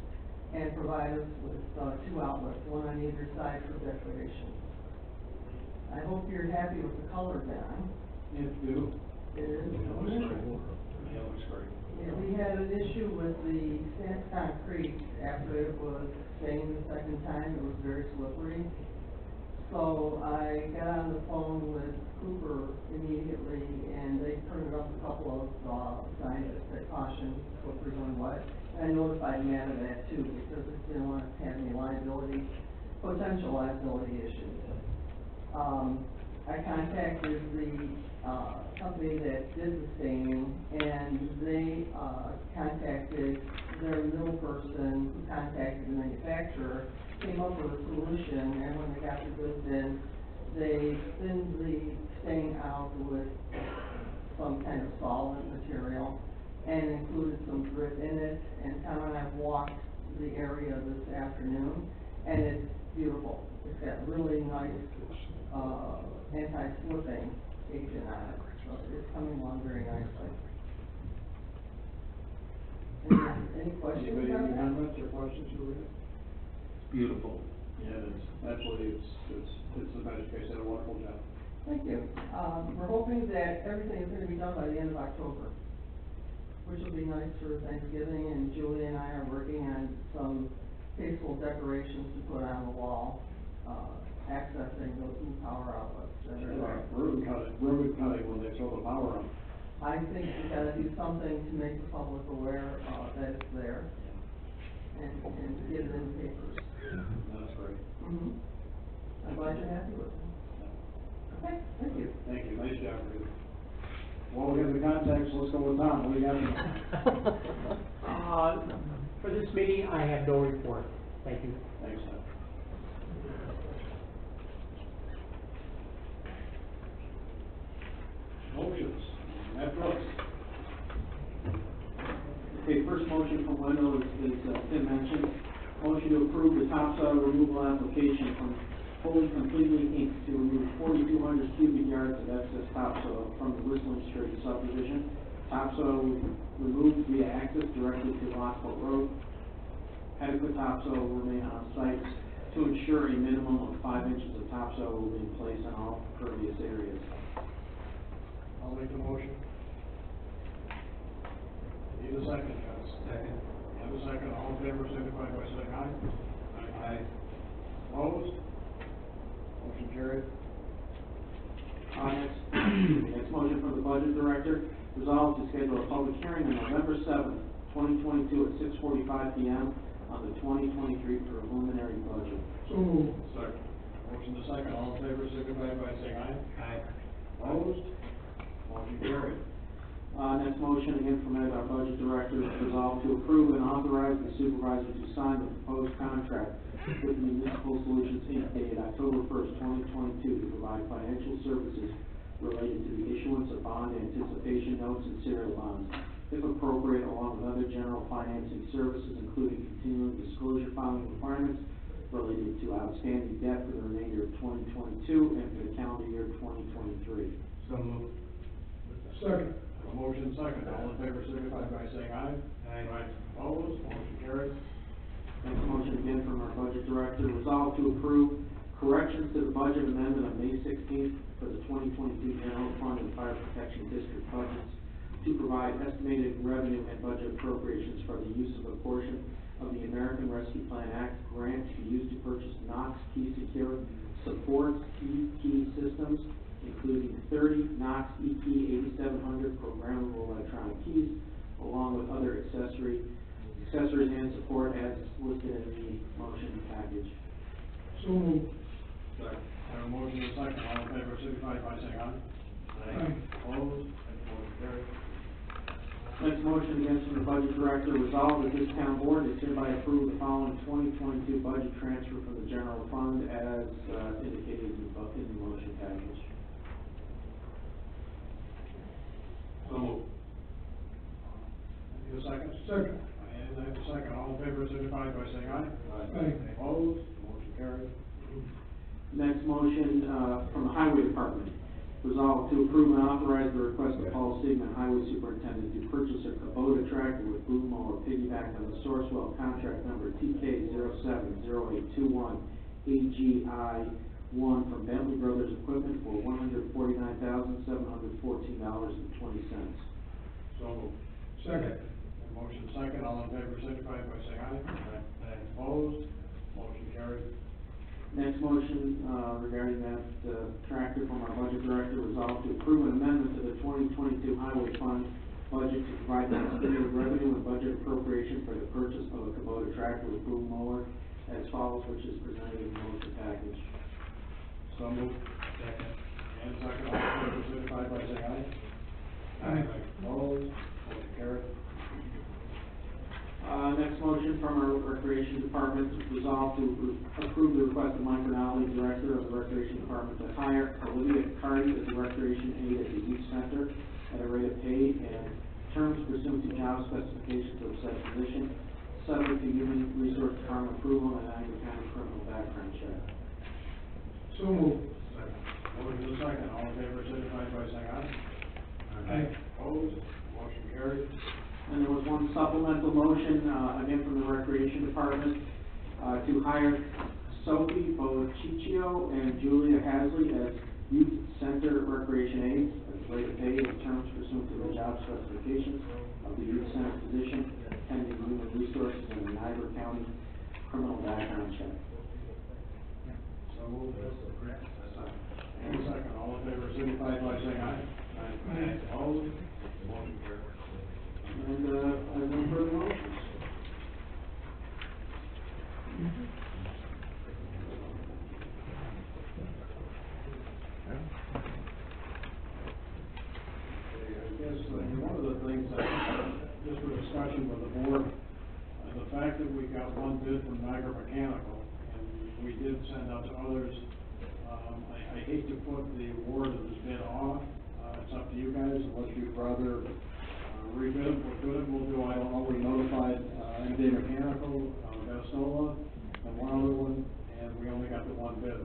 and provide us with two outlets, one on either side for decoration. I hope you're happy with the color, Ben. It's beautiful. It is. It looks great. Yeah, it looks great. Yeah, we had an issue with the stamped concrete after it was stained the second time. It was very slippery. So I got on the phone with Cooper immediately, and they printed up a couple of signs that said caution, slippery when wet. And I notified Matt of that too, because I didn't want to have any potential liability issues. I contacted the company that did the staining, and they contacted their mill person, who contacted the manufacturer, came up with a solution, and when they got the goods in, they thinned the stain out with some kind of solvent material and included some grit in it, and Tom and I walked the area this afternoon, and it's beautiful. It's got really nice anti-slipping agent on it, so it's coming along very nicely. Any questions Anybody about have any that? comments or questions for Rita? Beautiful. Yeah, it's absolutely, it's a nice case, did a wonderful job. Thank you. We're hoping that everything is gonna be done by the end of October, which will be nice for Thanksgiving, and Julie and I are working on some tasteful decorations to put on the wall, accessing those new power outlets. Ribbon cutting when they throw the power on. I think we gotta do something to make the public aware, that it's there, and get it in the papers. That's great. Mm-hmm. I'm glad you're happy with it. Okay, thank you. Thank you, nice job, Rita. Well, we have the contacts, let's go with Tom, what do you got? For this meeting, I have no report. Thank you. Thanks, Tom. Motions, Matt Brooks. Okay, first motion from Wendell is Tim mentioned, motion to approve the topsoil removal application from Fully Completely Inc. to remove 4,200 cubic yards of excess topsoil from the Whistling Street subdivision. Topsoil will be removed via access directly to Lockport Road. Adequate topsoil will remain on site to ensure a minimum of 5 inches of topsoil will be in place in all pervious areas. I'll make the motion. Need a second, guys. Second. Have a second, all in favor, signify by saying aye. Aye. Opposed? Motion carried. Next motion from the Budget Director, resolved to schedule a public hearing on November 7th, 2022 at 6:45 p.m. on the 2023 preliminary budget. So moved. Second. Motion to second, all in favor, signify by saying aye. Aye. Opposed? Motion carried. Next motion, again from Ed, our Budget Director, is resolved to approve and authorize the supervisor to sign the proposed contract with Municipal Solutions Inc. dated October 1st, 2022 to provide financial services related to the issuance of bond anticipation notes and serial bonds if appropriate, along with other general financing services, including continuing disclosure filing requirements related to outstanding debt for the remainder of 2022 and for the calendar year 2023. So moved. Second. A motion second, all in favor signify by saying aye. Aye. Opposed, motion carries. Next motion again from our budget director, resolve to approve corrections to the budget amendment of May 16th for the 2022 general fund and fire protection district budgets to provide estimated revenue and budget appropriations for the use of a portion of the American Rescue Plan Act grant to be used to purchase Knox Key Secure Support key systems, including 30 Knox EP 8700 programmable electronic keys, along with other accessories and support as listed in the motion package. So moved. Second. A motion and second, all in favor signify by saying aye. Aye. Opposed, motion carries. Next motion again from the budget director, resolve that this town board is hereby approve the following 2022 budget transfer from the general fund as indicated in the motion package. So moved. Need a second? Second. And I have a second, all in favor signify by saying aye. Aye. Opposed, motion carries. Next motion, from the highway department, resolve to approve and authorize the request of Paul Sigmund, highway superintendent, to purchase a Kubota tractor with boom mower piggybacked on the Sourcewell contract number TK 070821 AGI 1 from Bentley Brothers Equipment for $149,714.20. So moved. Second. A motion second, all in favor signify by saying aye. Opposed, motion carries. Next motion, regarding that, tractor from our budget director, resolved to approve an amendment to the 2022 highway fund budget to provide an estimated revenue and budget appropriation for the purchase of a Kubota tractor with boom mower as follows, which is presented in the motion package. So moved. Second. And second, all in favor signify by saying aye. Aye. Opposed, motion carries. Next motion from our recreation department, resolved to approve the request of Mike Rinaldi, director of the recreation department, to hire Olivia Carty as the recreation aide at the youth center at a rate of pay and terms pursuant to job specifications of such position, subject to human resource department approval and an County criminal background check. So moved. Motion second, all in favor signify by saying aye. Aye. Opposed, motion carries. And there was one supplemental motion, again from the recreation department, to hire Sophie Bociccio and Julia Hasley as youth center recreation aides at the rate of pay and terms pursuant to the job specifications of the youth center position, pending human resources and the Niagara County criminal background check. So moved. And second, all in favor signify by saying aye. Aye. Opposed, motion carries. And, I have no further motions. I guess, one of the things that, just for discussion with the board, the fact that we got one bid from Niagara Mechanical, and we did send out to others, I hate to put the award of this bid off, it's up to you guys, unless you'd rather, rebid it, what good it will do, I don't know, we notified, MD Mechanical, Vestola, and one other one, and we only got the one bidder.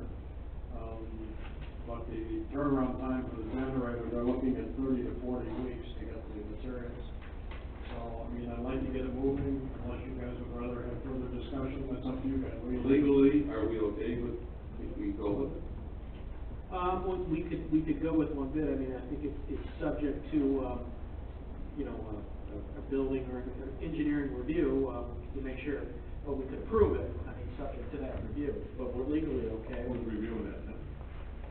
But the turnaround time for the generator, they're looking at 30 to 40 weeks to get the materials. So, I mean, I'd like to get it moving, unless you guys would rather have further discussion, that's up to you guys. Legally, are we okay with, if we go with it? Well, we could go with one bid. I mean, I think it's subject to, you know, a building or an engineering review, to make sure, but we could approve it, I mean, subject to that review, but we're legally okay. Who's reviewing that, Tim?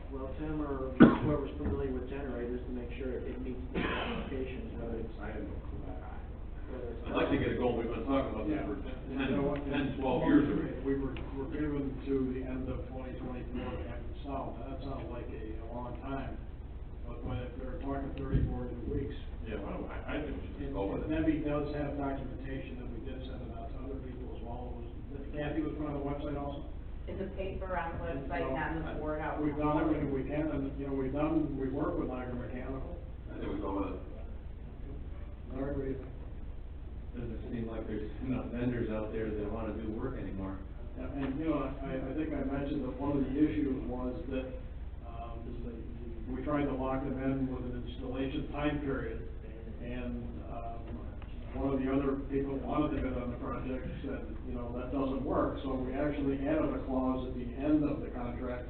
Well, Tim or whoever's familiar with generators to make sure it meets the applications, whether it's. I have no clue. I'd like to get it going, we've been talking about this for 10, 12 years already. We're given to the end of 2024 to have it solved, that sounded like a long time, but when they're talking 30, 40 weeks. Yeah, well, I think we should go with it. Debbie does have documentation that we did send it out to other people as well. Kathy was put on the website also? In the paper, on the website, and the board out. We've done everything we can, and, you know, we've worked with Niagara Mechanical. I think we go with it. Larry, what do you think? Doesn't seem like there's enough vendors out there that wanna do work anymore. Yeah, and, you know, I think I mentioned that one of the issues was that, we tried to lock them in with an installation time period, and, one of the other people who wanted to bid on the project said, you know, that doesn't work, so we actually added a clause at the end of the contract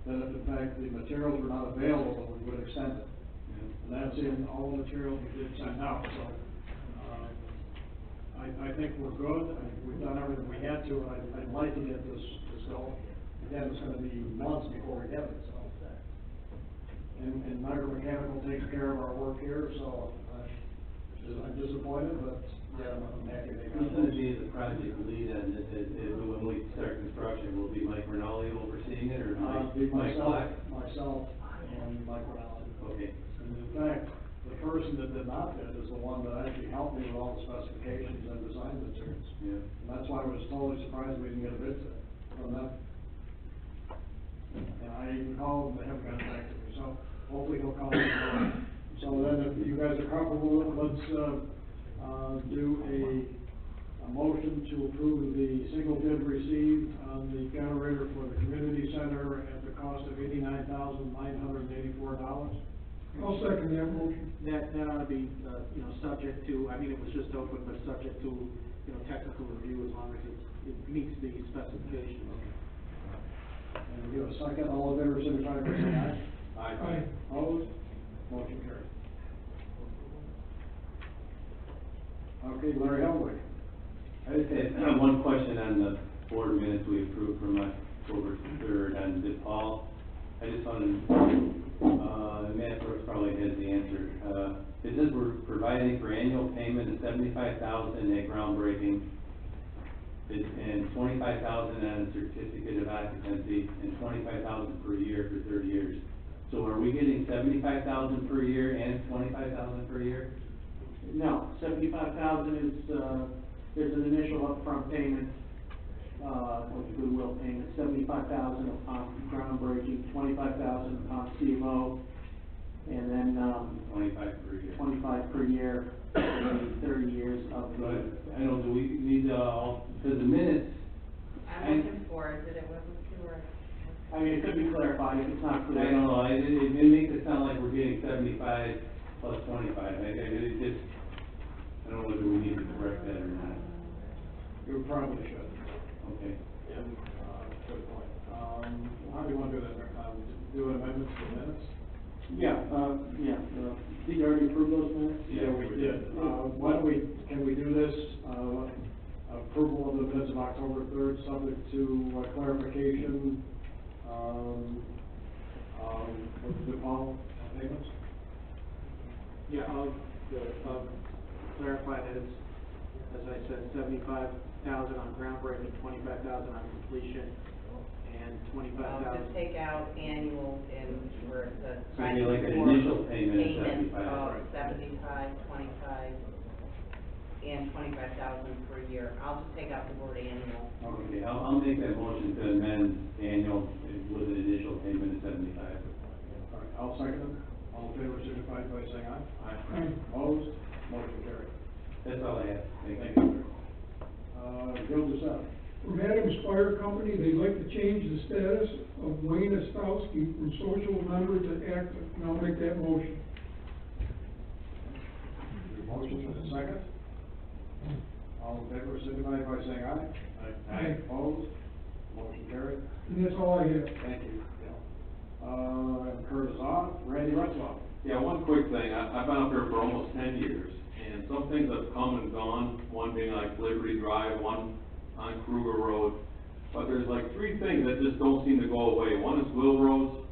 that if in fact the materials were not available, we would extend it. And that's in all the materials we did send out, so, I think we're good. We've done everything we had to, and I'd like to get this going. Again, it's gonna be months before we get it, so. And Niagara Mechanical takes care of our work here, so I'm disappointed, but, yeah, I'm happy they got it. Who's gonna be the project lead on this, when we start construction, will be Mike Rinaldi overseeing it, or Be Mike Black? myself, and Mike Rinaldi. Okay. And in fact, the person that did not bid is the one that actually helped me with all the specifications and design materials. Yeah. And that's why I was totally surprised we didn't get a bid from them. And I even called them, they haven't gotten back to me, so hopefully he'll call me tomorrow. So then, if you guys are comfortable with it, let's, do a motion to approve the single bid received on the generator for the community center at the cost of $89,984. I'll second that motion. That ought to be, you know, subject to, I mean, it was just open, but subject to, you know, technical review as long as it meets the specifications. And we give a second, all in favor, signify by saying aye. Aye. Opposed? Motion carried. Okay, Larry Hellwig. I just had one question on the board minutes we approved from October 3rd on DePaul. I just wanted, Matt Brooks probably has the answer. It says we're providing for annual payment of $75,000 at groundbreaking, and $25,000 on a certificate of occupancy, and $25,000 per year for 30 years. So are we getting $75,000 per year and $25,000 per year? No, $75,000 is, there's an initial upfront payment, which goodwill payment, $75,000 upon groundbreaking, $25,000 upon CMO, and then, 25 per year. 25 per year, for 30 years of the. But, I don't know, do we need, because the minutes, I'm looking for it, that it wasn't clear. I mean, it could be clarified if it's not I clear. don't know, it makes it sound like we're getting 75 plus 25, it just, I don't know whether we need to correct that or not. You probably should. Okay. Yeah, good point. How do you want to do that, Rick? Do an amendment to the minutes? Did you already approve those minutes? Yeah, we did. Why don't can we do this, approval of the minutes of October 3rd, subject to clarification, with the DePaul payments? Yeah, I'll clarify that it's, as I said, $75,000 on groundbreaking, $25,000 on completion, and $25,000. Just take out annual and where it says. So it'd be like an initial payment of 75. Payment of 75, 25, and 25,000 per year. I'll just take out the word annual. Okay, I'll make that motion to amend annual with an initial payment of 75. All right, I'll second it. All in favor, signify by saying aye. Aye. Opposed? Motion carried. That's all I have, thank Thank you. you. Gil DeSette. From Adams Fire Company, they'd like to change the status of Wayne Ostowski from social member to active, and I'll make that motion. Motion and a second. All in favor, signify by saying aye. Aye. Opposed? Motion carried. And that's all I have. Thank you, Gil. Kurt is on. Randy Retzloff. Yeah, one quick thing, I've been up here for almost 10 years, and some things have come and gone, one being like Liberty Drive, one on Kruger Road, but there's like three things that just don't seem to go away. One is Wilrose,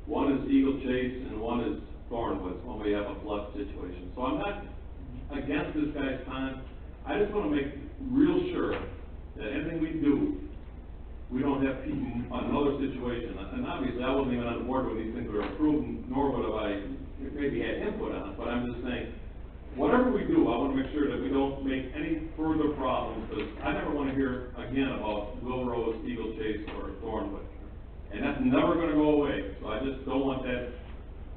one is Eagle Chase, and one is Thornwoods, when we have a flood situation. So I'm not against this guy's time, I just wanna make real sure that anything we do, we don't have another situation. And obviously, I wasn't even on the board when these things were approved, nor would have I maybe had input on it, but I'm just saying, whatever we do, I want to make sure that we don't make any further problems, because I never want to hear again about Wilrose, Eagle Chase, or Thornwood. And that's never going to go away, so I just don't want that,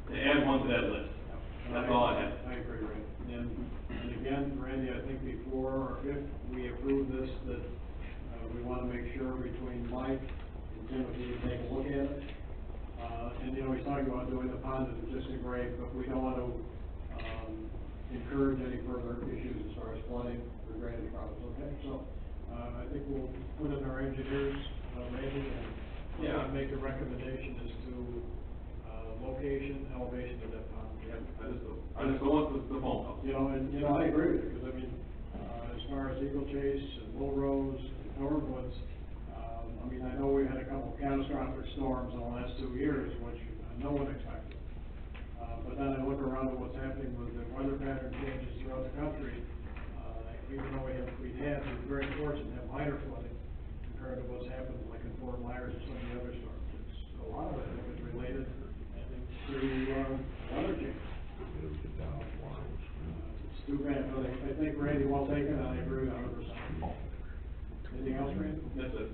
to add one to that list. That's all I have. I agree, Ray. And again, Randy, I think before, or if we approve this, that, we wanna make sure between Mike and Timothy to take a look at it. And, you know, he's talking about doing the pond as existing grade, but we don't want to, encourage any further issues as far as flooding or drainage problems, okay? So, I think we'll put in our engineers, Randy, and make a recommendation as to, location, elevation of that pond. I just don't want the phone call. You know, and, you know, I agree with you, because I mean, as far as Eagle Chase and Bull Rose and Norwoods, I mean, I know we had a couple catastrophic storms in the last 2 years, which no one expected. But then I look around at what's happening with the weather pattern changes throughout the country, even though we're very fortunate to have minor flooding compared to what's happened like in Fort Myers and some of the other storms. It's, a lot of it, I think, is related, I think, to, weather change. It's too bad, but I think Randy, well taken, and I agree 100%. Anything else, Randy? That's it.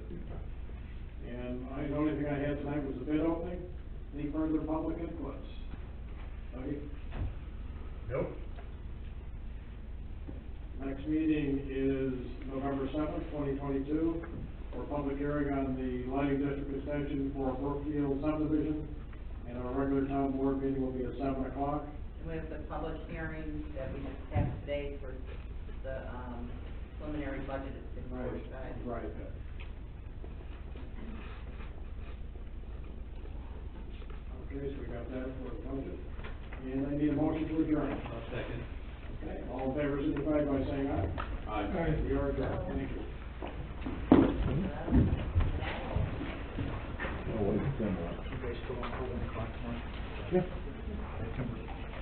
And the only thing I had tonight was the bid opening. Any further public inputs? Okay. Nope. Next meeting is November 7th, 2022, for public hearing on the lighting district extension for Brookfield subdivision. And our regular town board meeting will be at 7 o'clock. And we have the public hearing that we just had today for the, preliminary budget at 6:45. Right. Okay, so we got that for the budget. And I need a motion to adjourn. Second. Okay, all in favor, signify by saying aye. Aye. We are adjourned, thank you. Oh, what is it? You guys still on hold the clock tomorrow? Yeah.